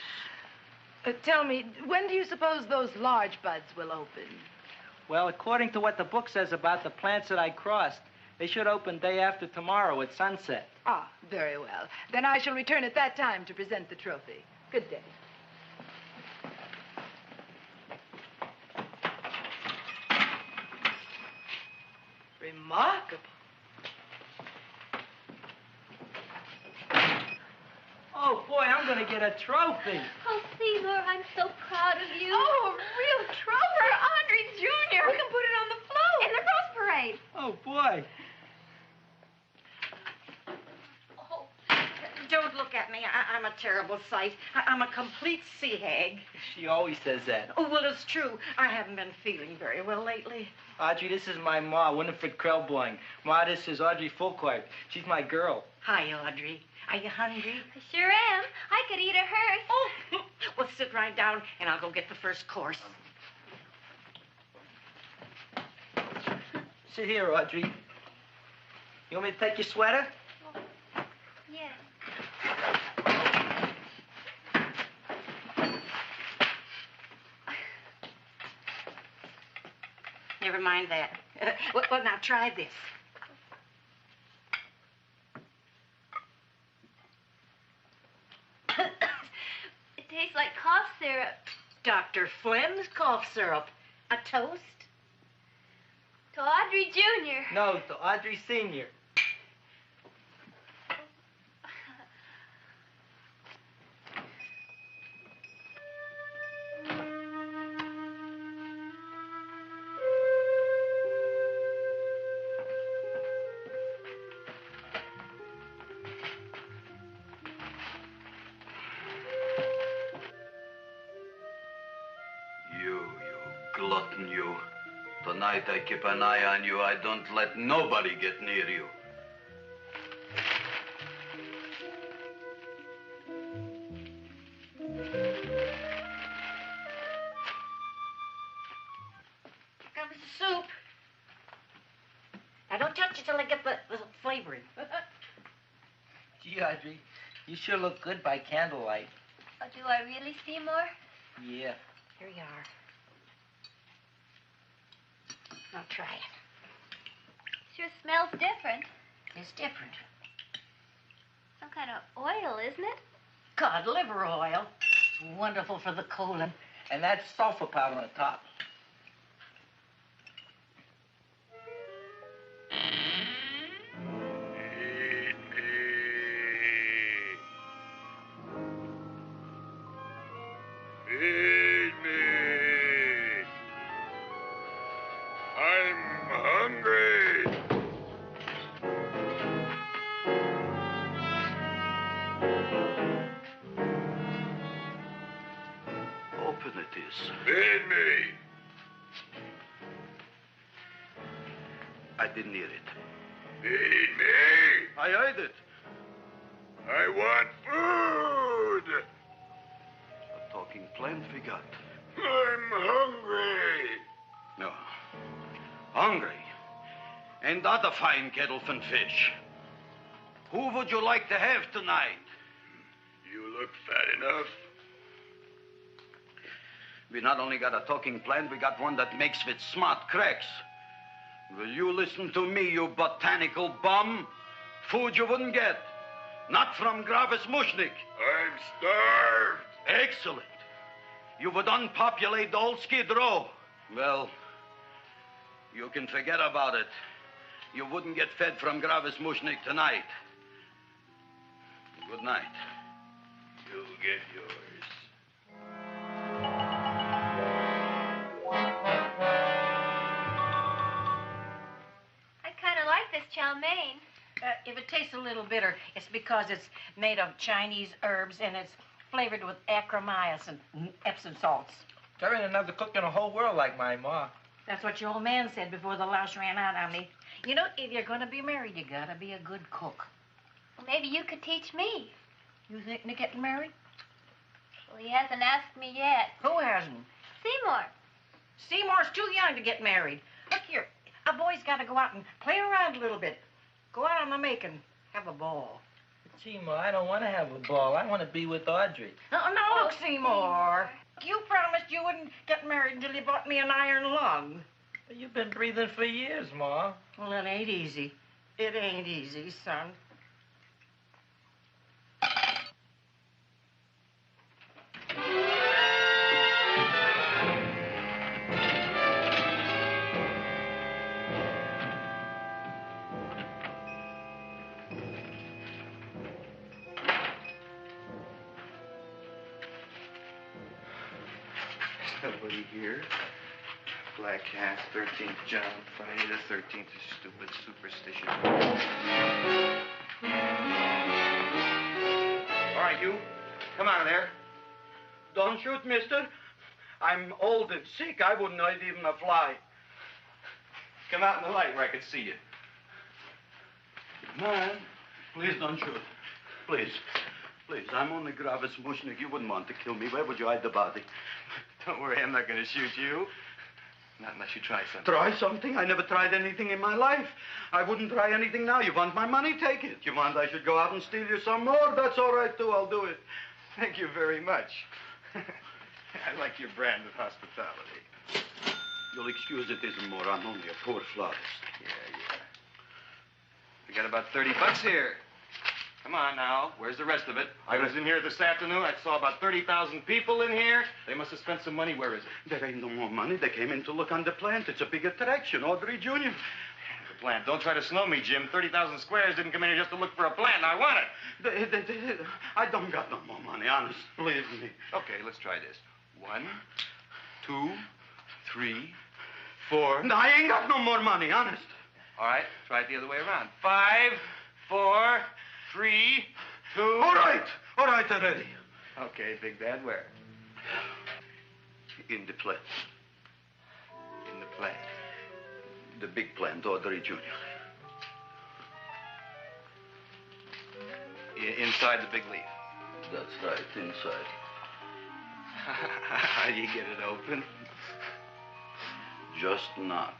Tell me, when do you suppose those large buds will open? Well, according to what the book says about the plants that I crossed, they should open day after tomorrow at sunset. Ah, very well. Then I shall return at that time to present the trophy. Good day. Remarkable. Oh, boy, I'm going to get a trophy. Oh, Seymour, I'm so proud of you. Oh, a real trophy for Audrey Jr. We can put it on the float. In the Rose Parade. Oh, boy. Oh, don't look at me. I'm a terrible sight. I'm a complete sea hag. She always says that. Oh, well, it's true. I haven't been feeling very well lately. Audrey, this is my ma, Winifred Krelboyne. Ma, this is Audrey Fulcourt. She's my girl. Hi, Audrey. Are you hungry? I sure am. I could eat a hearse. Oh, well, sit right down, and I'll go get the first course. Sit here, Audrey. You want me to take your sweater? Yes. Never mind that. Well, now try this. It tastes like cough syrup. Dr. Flynn's cough syrup. A toast? To Audrey Jr. No, to Audrey Sr. You glutton, you. Tonight I keep an eye on you. I don't let nobody get near you. Comes the soup. Now, don't touch it till I get the flavoring. Gee, Audrey, you sure look good by candlelight. Oh, do I really, Seymour? Yeah. Here you are. Now try it. Sure smells different. It's different. Some kind of oil, isn't it? Cod liver oil. It's wonderful for the colon. And that's sulfur powder on the top. Feed me. I'm hungry. Open it is. Feed me. I didn't hear it. Feed me. I heard it. I want food. A talking plant we got. I'm hungry. No. Hungry. And other fine kettlefen fish. Who would you like to have tonight? You look fat enough. We not only got a talking plant, we got one that makes with smart cracks. Will you listen to me, you botanical bum? Food you wouldn't get. Not from Gravis Mushnik. I'm starved. Excellent. You would unpopulate the old Skid Row. Well, you can forget about it. You wouldn't get fed from Gravis Mushnik tonight. Good night. You'll get yours. I kind of like this chow mein. If it tastes a little bitter, it's because it's made of Chinese herbs and it's flavored with acromyas and Epsom salts. There ain't another cook in the whole world like my ma. That's what your old man said before the louse ran out on me. You know, if you're going to be married, you got to be a good cook. Well, maybe you could teach me. You thinking of getting married? Well, he hasn't asked me yet. Who hasn't? Seymour. Seymour's too young to get married. Look here, a boy's got to go out and play around a little bit. Go out on the make and have a ball. Seymour, I don't want to have a ball. I want to be with Audrey. No, look, Seymour. You promised you wouldn't get married until you bought me an iron lung. You've been breathing for years, Ma. Well, it ain't easy. It ain't easy, son. Nobody here. Black Cat, 13th John, Friday the 13th is stupid superstition. All right, you. Come out of there. Don't shoot, mister. I'm old and sick. I wouldn't hurt even a fly. Come out in the light where I can see you. Man, please don't shoot. Please. Please, I'm only Gravis Mushnik. You wouldn't want to kill me. Where would you hide the body? Don't worry, I'm not going to shoot you. Not unless you try something. Try something? I never tried anything in my life. I wouldn't try anything now. You want my money? Take it. You want I should go out and steal you some more? That's all right, too. I'll do it. Thank you very much. I like your brand of hospitality. You'll excuse it isn't more. I'm only a poor florist. Yeah. We got about $30 here. Come on now. Where's the rest of it? I was in here this afternoon. I saw about 30,000 people in here. They must have spent some money. Where is it? There ain't no more money. They came in to look on the plant. It's a big attraction. Audrey Jr. The plant. Don't try to snow me, Jim. 30,000 squares didn't come in here just to look for a plant. I want it. I don't got no more money, honest. Believe me. Okay, let's try this. 1, 2, 3, 4. No, I ain't got no more money, honest. All right, try it the other way around. 5, 4, 3, 2. All right already. Okay, Big Dad, where? In the plant. In the plant. The big plant, Audrey Jr. Inside the big leaf. That's right, inside. How do you get it open? Just knock.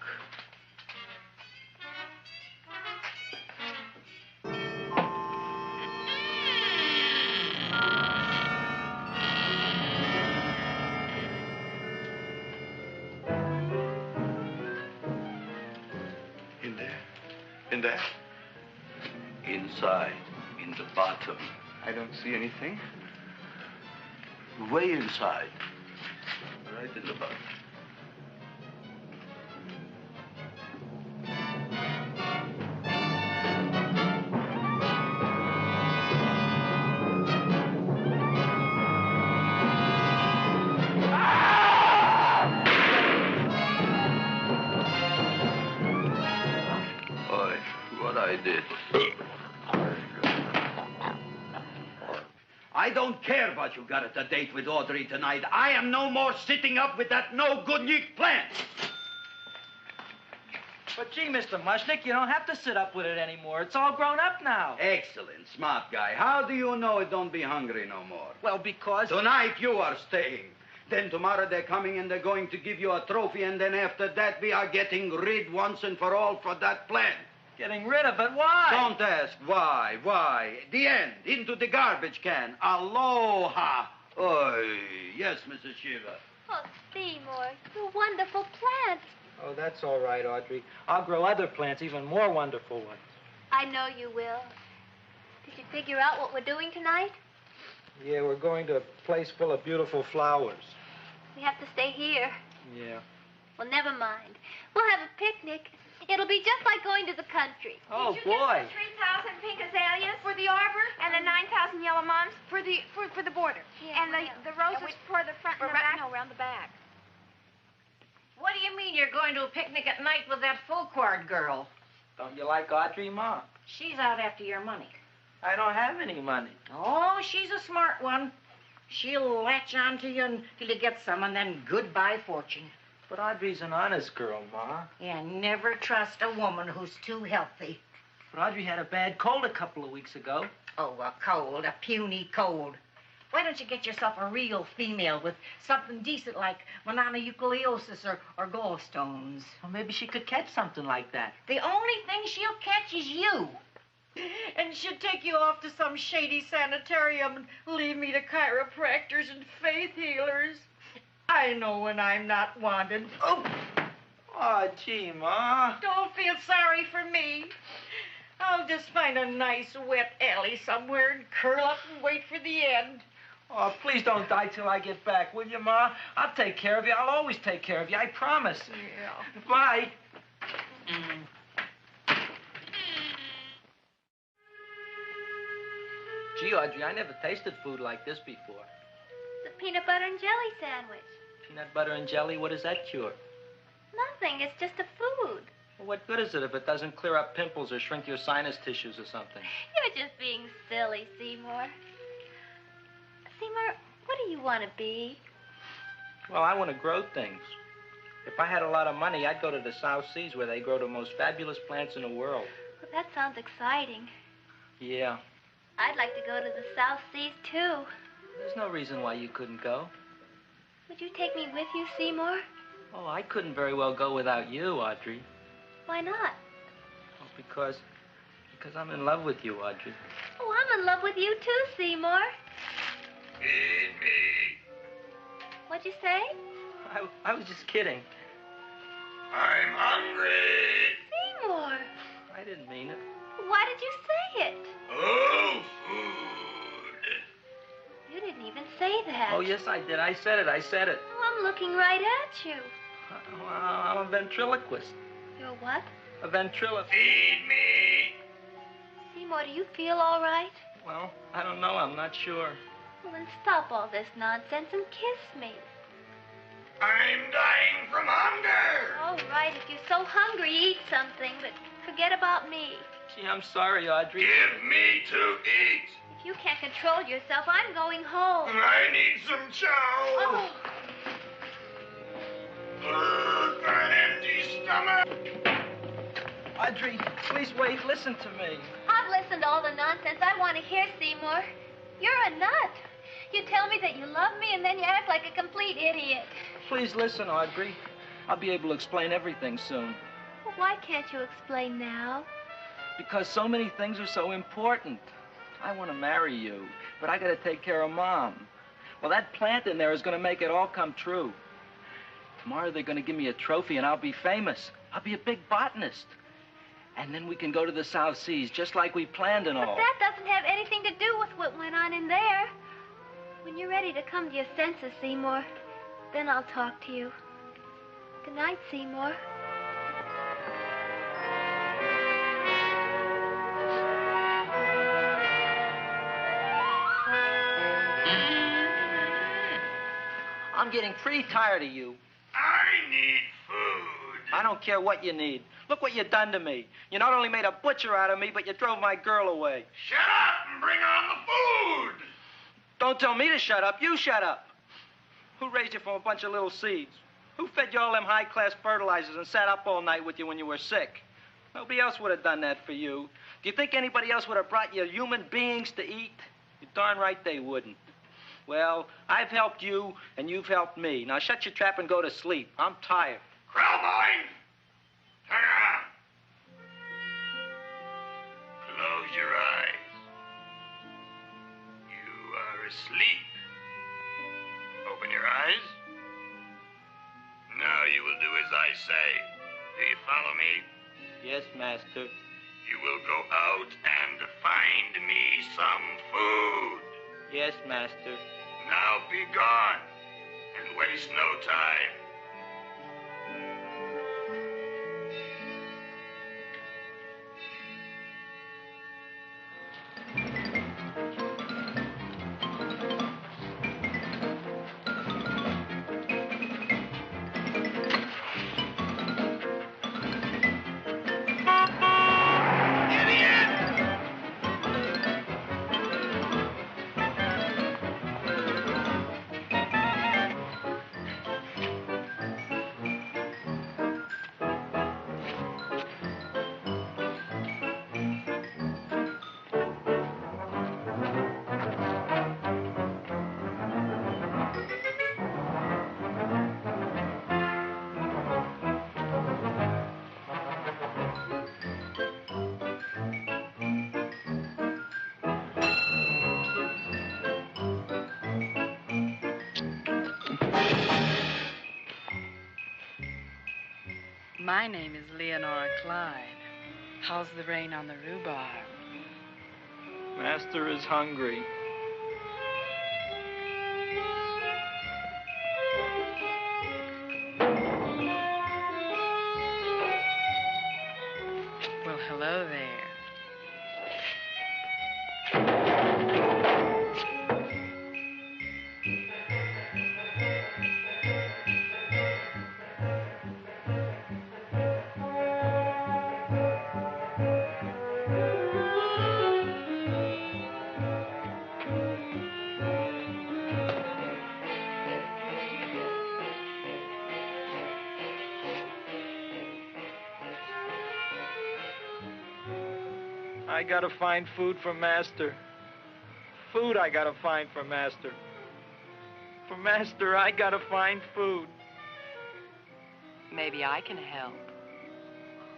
In there? Inside, in the bottom. I don't see anything. Way inside. Right in the bottom. I don't care what you got at the date with Audrey tonight. I am no more sitting up with that no-good Nick plant. But gee, Mr. Mushnik, you don't have to sit up with it anymore. It's all grown up now. Excellent, smart guy. How do you know it don't be hungry no more? Well, because... Tonight you are staying. Then tomorrow they're coming and they're going to give you a trophy, and then after that we are getting rid once and for all for that plant. Getting rid of it? Why? Don't ask why. Why? The end. Into the garbage can. Aloha. Oy. Yes, Mrs. Shiva. Oh, Seymour, you wonderful plant. Oh, that's all right, Audrey. I'll grow other plants, even more wonderful ones. I know you will. Did you figure out what we're doing tonight? Yeah, we're going to a place full of beautiful flowers. We have to stay here. Yeah. Well, never mind. We'll have a picnic. It'll be just like going to the country. Oh, Did you boy. get the 3,000 pink azaleas for the arbor and the 9,000 yellow mums for the border? Yeah, and the roses for the front and the back? No, around the back. What do you mean you're going to a picnic at night with that full-quart girl? Don't you like Audrey, Ma? She's out after your money. I don't have any money. Oh, she's a smart one. She'll latch on to you until you get some, and then goodbye fortune. But Audrey's an honest girl, Ma. Yeah, never trust a woman who's too healthy. But Audrey had a bad cold a couple of weeks ago. Oh, a cold, a puny cold. Why don't you get yourself a real female with something decent like mononucleosis or gallstones? Well, maybe she could catch something like that. The only thing she'll catch is you. And she'll take you off to some shady sanitarium and leave me to chiropractors and faith healers. I know when I'm not wanted. Oh, gee, Ma. Don't feel sorry for me. I'll just find a nice wet alley somewhere and curl up and wait for the end. Oh, please don't die till I get back, will you, Ma? I'll take care of you. I'll always take care of you. I promise. Yeah. Bye. Gee, Audrey, I never tasted food like this before. The peanut butter and jelly sandwich. Peanut butter and jelly, what does that cure? Nothing. It's just a food. Well, what good is it if it doesn't clear up pimples or shrink your sinus tissues or something? You're just being silly, Seymour. Seymour, what do you want to be? Well, I want to grow things. If I had a lot of money, I'd go to the South Seas where they grow the most fabulous plants in the world. Well, that sounds exciting. Yeah. I'd like to go to the South Seas, too. There's no reason why you couldn't go. Would you take me with you, Seymour? Oh, I couldn't very well go without you, Audrey. Why not? Oh, because I'm in love with you, Audrey. Oh, I'm in love with you, too, Seymour. Feed me. What'd you say? I was just kidding. I'm hungry. Seymour. I didn't mean it. Why did you say it? Oh, food. You didn't even say that. Oh, yes, I did. I said it. Oh, I'm looking right at you. I'm a ventriloquist. You're what? A ventriloquist. Feed me. Seymour, do you feel all right? Well, I don't know. I'm not sure. Well, then stop all this nonsense and kiss me. I'm dying from hunger. All right, if you're so hungry, eat something, but forget about me. Gee, I'm sorry, Audrey. Give me to eat. If you can't control yourself, I'm going home. I need some chow. Oh. For an empty stomach. Audrey, please wait. Listen to me. I've listened to all the nonsense I want to hear, Seymour. You're a nut. You tell me that you love me, and then you act like a complete idiot. Please listen, Audrey. I'll be able to explain everything soon. Well, why can't you explain now? Because so many things are so important. I want to marry you, but I got to take care of Mom. Well, that plant in there is going to make it all come true. Tomorrow they're going to give me a trophy, and I'll be famous. I'll be a big botanist. And then we can go to the South Seas, just like we planned and all. But that doesn't have anything to do with what went on in there. When you're ready to come to your senses, Seymour, then I'll talk to you. Good night, Seymour. I'm getting pretty tired of you. I need food. I don't care what you need. Look what you done to me. You not only made a butcher out of me, but you drove my girl away. Shut up and bring on the food. Don't tell me to shut up. You shut up. Who raised you from a bunch of little seeds? Who fed you all them high-class fertilizers and sat up all night with you when you were sick? Nobody else would have done that for you. Do you think anybody else would have brought you human beings to eat? You're darn right they wouldn't. Well, I've helped you, and you've helped me. Now shut your trap and go to sleep. I'm tired. Crowline, turn around. Close your eyes. You are asleep. Open your eyes. Now you will do as I say. Do you follow me? Yes, master. You will go out and find me some food. Yes, master. Now be gone and waste no time. My name is Leonora Clyde. How's the rain on the rhubarb? Master is hungry. Well, hello there. I gotta find food for Master. Food I gotta find for Master. For Master, I gotta find food. Maybe I can help.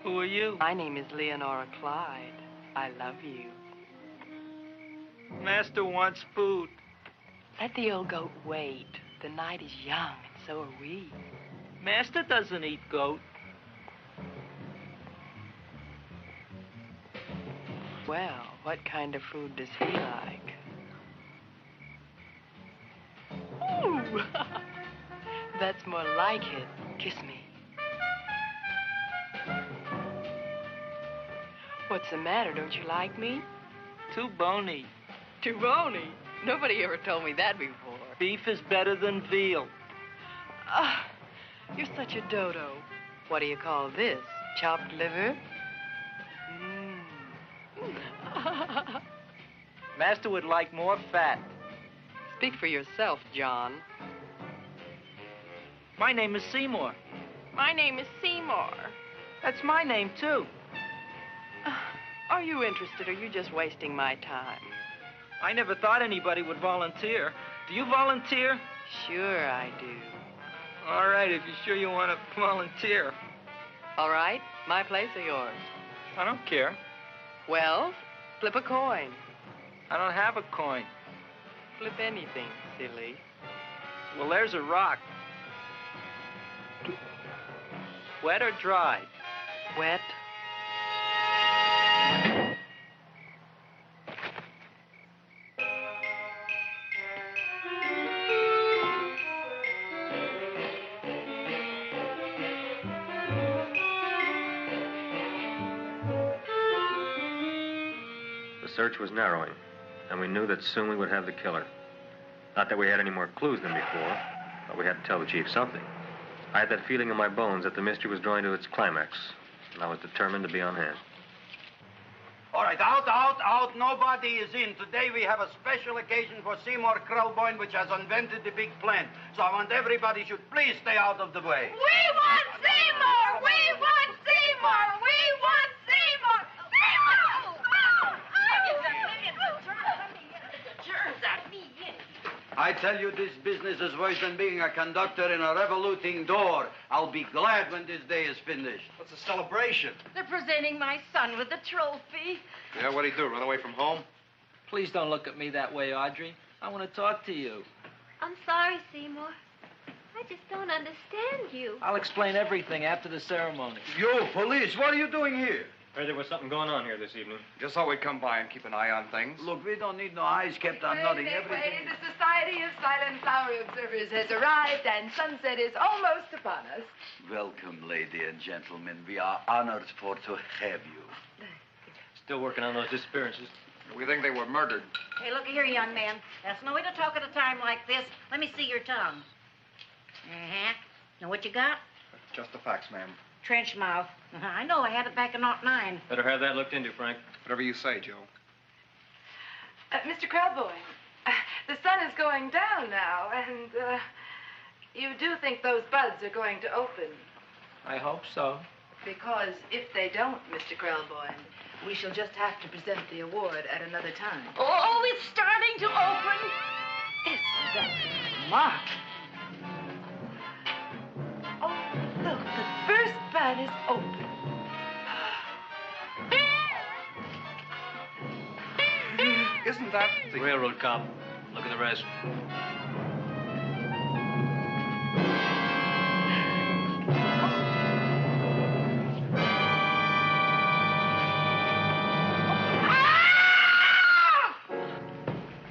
Who are you? My name is Leonora Clyde. I love you. Master wants food. Let the old goat wait. The night is young, and so are we. Master doesn't eat goat. Well, what kind of food does he like? Ooh! That's more like it. Kiss me. What's the matter? Don't you like me? Too bony. Too bony? Nobody ever told me that before. Beef is better than veal. Ah, you're such a dodo. What do you call this? Chopped liver? Master would like more fat. Speak for yourself, John. My name is Seymour. My name is Seymour. That's my name, too. Are you interested, or are you just wasting my time? I never thought anybody would volunteer. Do you volunteer? Sure I do. All right, if you're sure you want to volunteer. All right, my place or yours? I don't care. Well, flip a coin. I don't have a coin. Flip anything, silly. Well, there's a rock. Wet or dry? Wet. The search was narrowing, and we knew that soon we would have the killer. Not that we had any more clues than before, but we had to tell the chief something. I had that feeling in my bones that the mystery was drawing to its climax, and I was determined to be on hand. All right, out. Nobody is in. Today we have a special occasion for Seymour Krelboyne, which has invented the big plan. So I want everybody should please stay out of the way. We want Seymour! We want Seymour! We want Seymour! I tell you, this business is worse than being a conductor in a revoluting door. I'll be glad when this day is finished. What's a celebration? They're presenting my son with a trophy. Yeah, what'd he do, run away from home? Please don't look at me that way, Audrey. I want to talk to you. I'm sorry, Seymour. I just don't understand you. I'll explain everything after the ceremony. You, police, what are you doing here? Heard there was something going on here this evening. Just thought we'd come by and keep an eye on things. Look, we don't need no eyes kept on nothing. Wait, Everything. the Society of Silent Flower Observers has arrived, and sunset is almost upon us. Welcome, lady and gentlemen. We are honored for to have you. Still working on those disappearances. We think they were murdered. Hey, look here, young man. That's no way to talk at a time like this. Let me see your tongue. Uh-huh. Now, what you got? Just the facts, ma'am. Trench mouth. I know. I had it back in '09. Better have that looked into, Frank. Whatever you say, Joe. Mr. Krelboyne, the sun is going down now, and you do think those buds are going to open? I hope so. Because if they don't, Mr. Krelboyne, we shall just have to present the award at another time. Oh, it's starting to open. Isn't that smart? Oh, look, the first bud is open. Isn't that the Railroad cop. Look at the rest.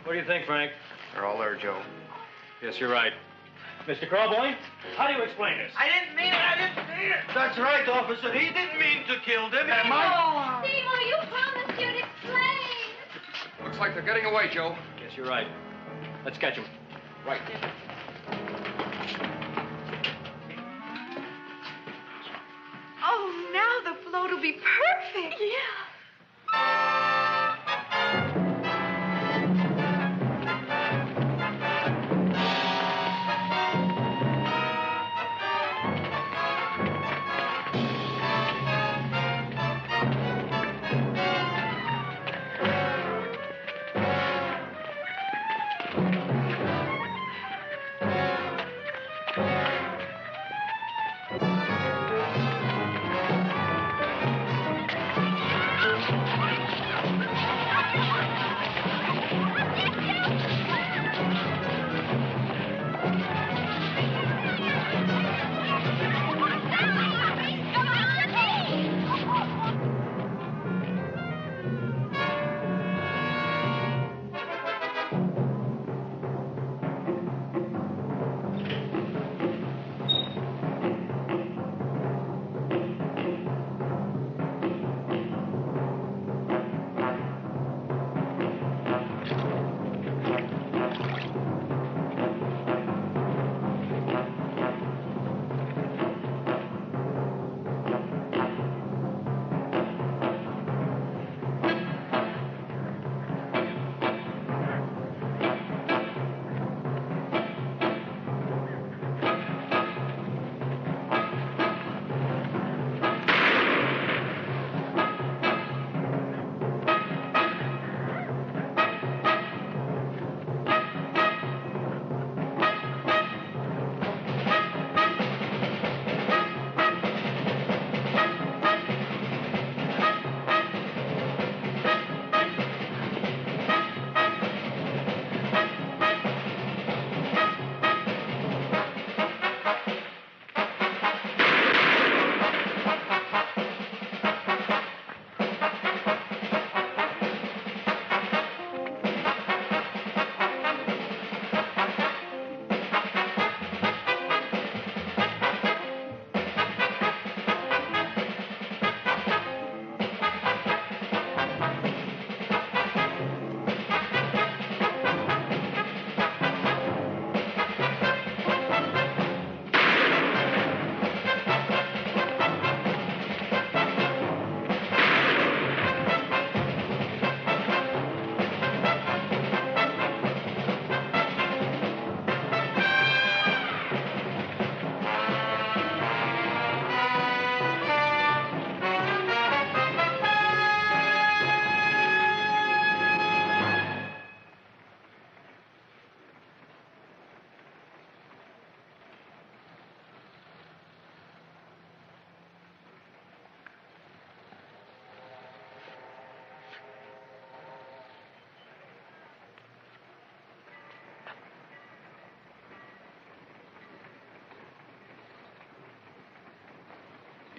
What do you think, Frank? They're all there, Joe. Yes, you're right. Mr. Krelboyne, how do you explain this? I didn't mean it. I didn't mean it. That's right, officer. He didn't mean to kill them. Seymour, you promised you'd explain. Looks like they're getting away, Joe. Yes, you're right. Let's catch him. Right. Oh, now the float will be perfect. Yeah.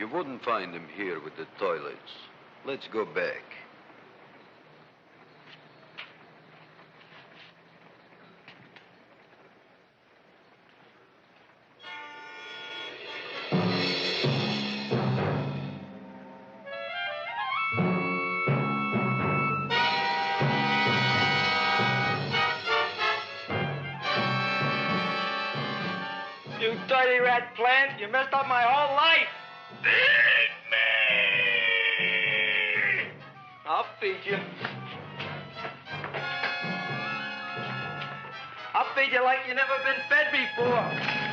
You wouldn't find him here with the toilets. Let's go back. You dirty rat plant, you messed up my whole life. I'll feed you. I'll feed you like you've never been fed before.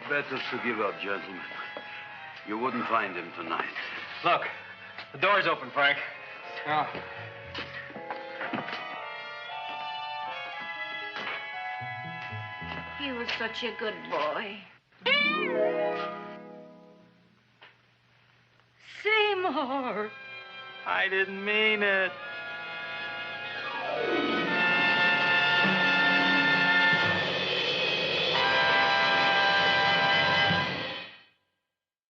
Better to give up, gentlemen. You wouldn't find him tonight. Look, the door's open, Frank. Oh. He was such a good boy. Seymour! I didn't mean it.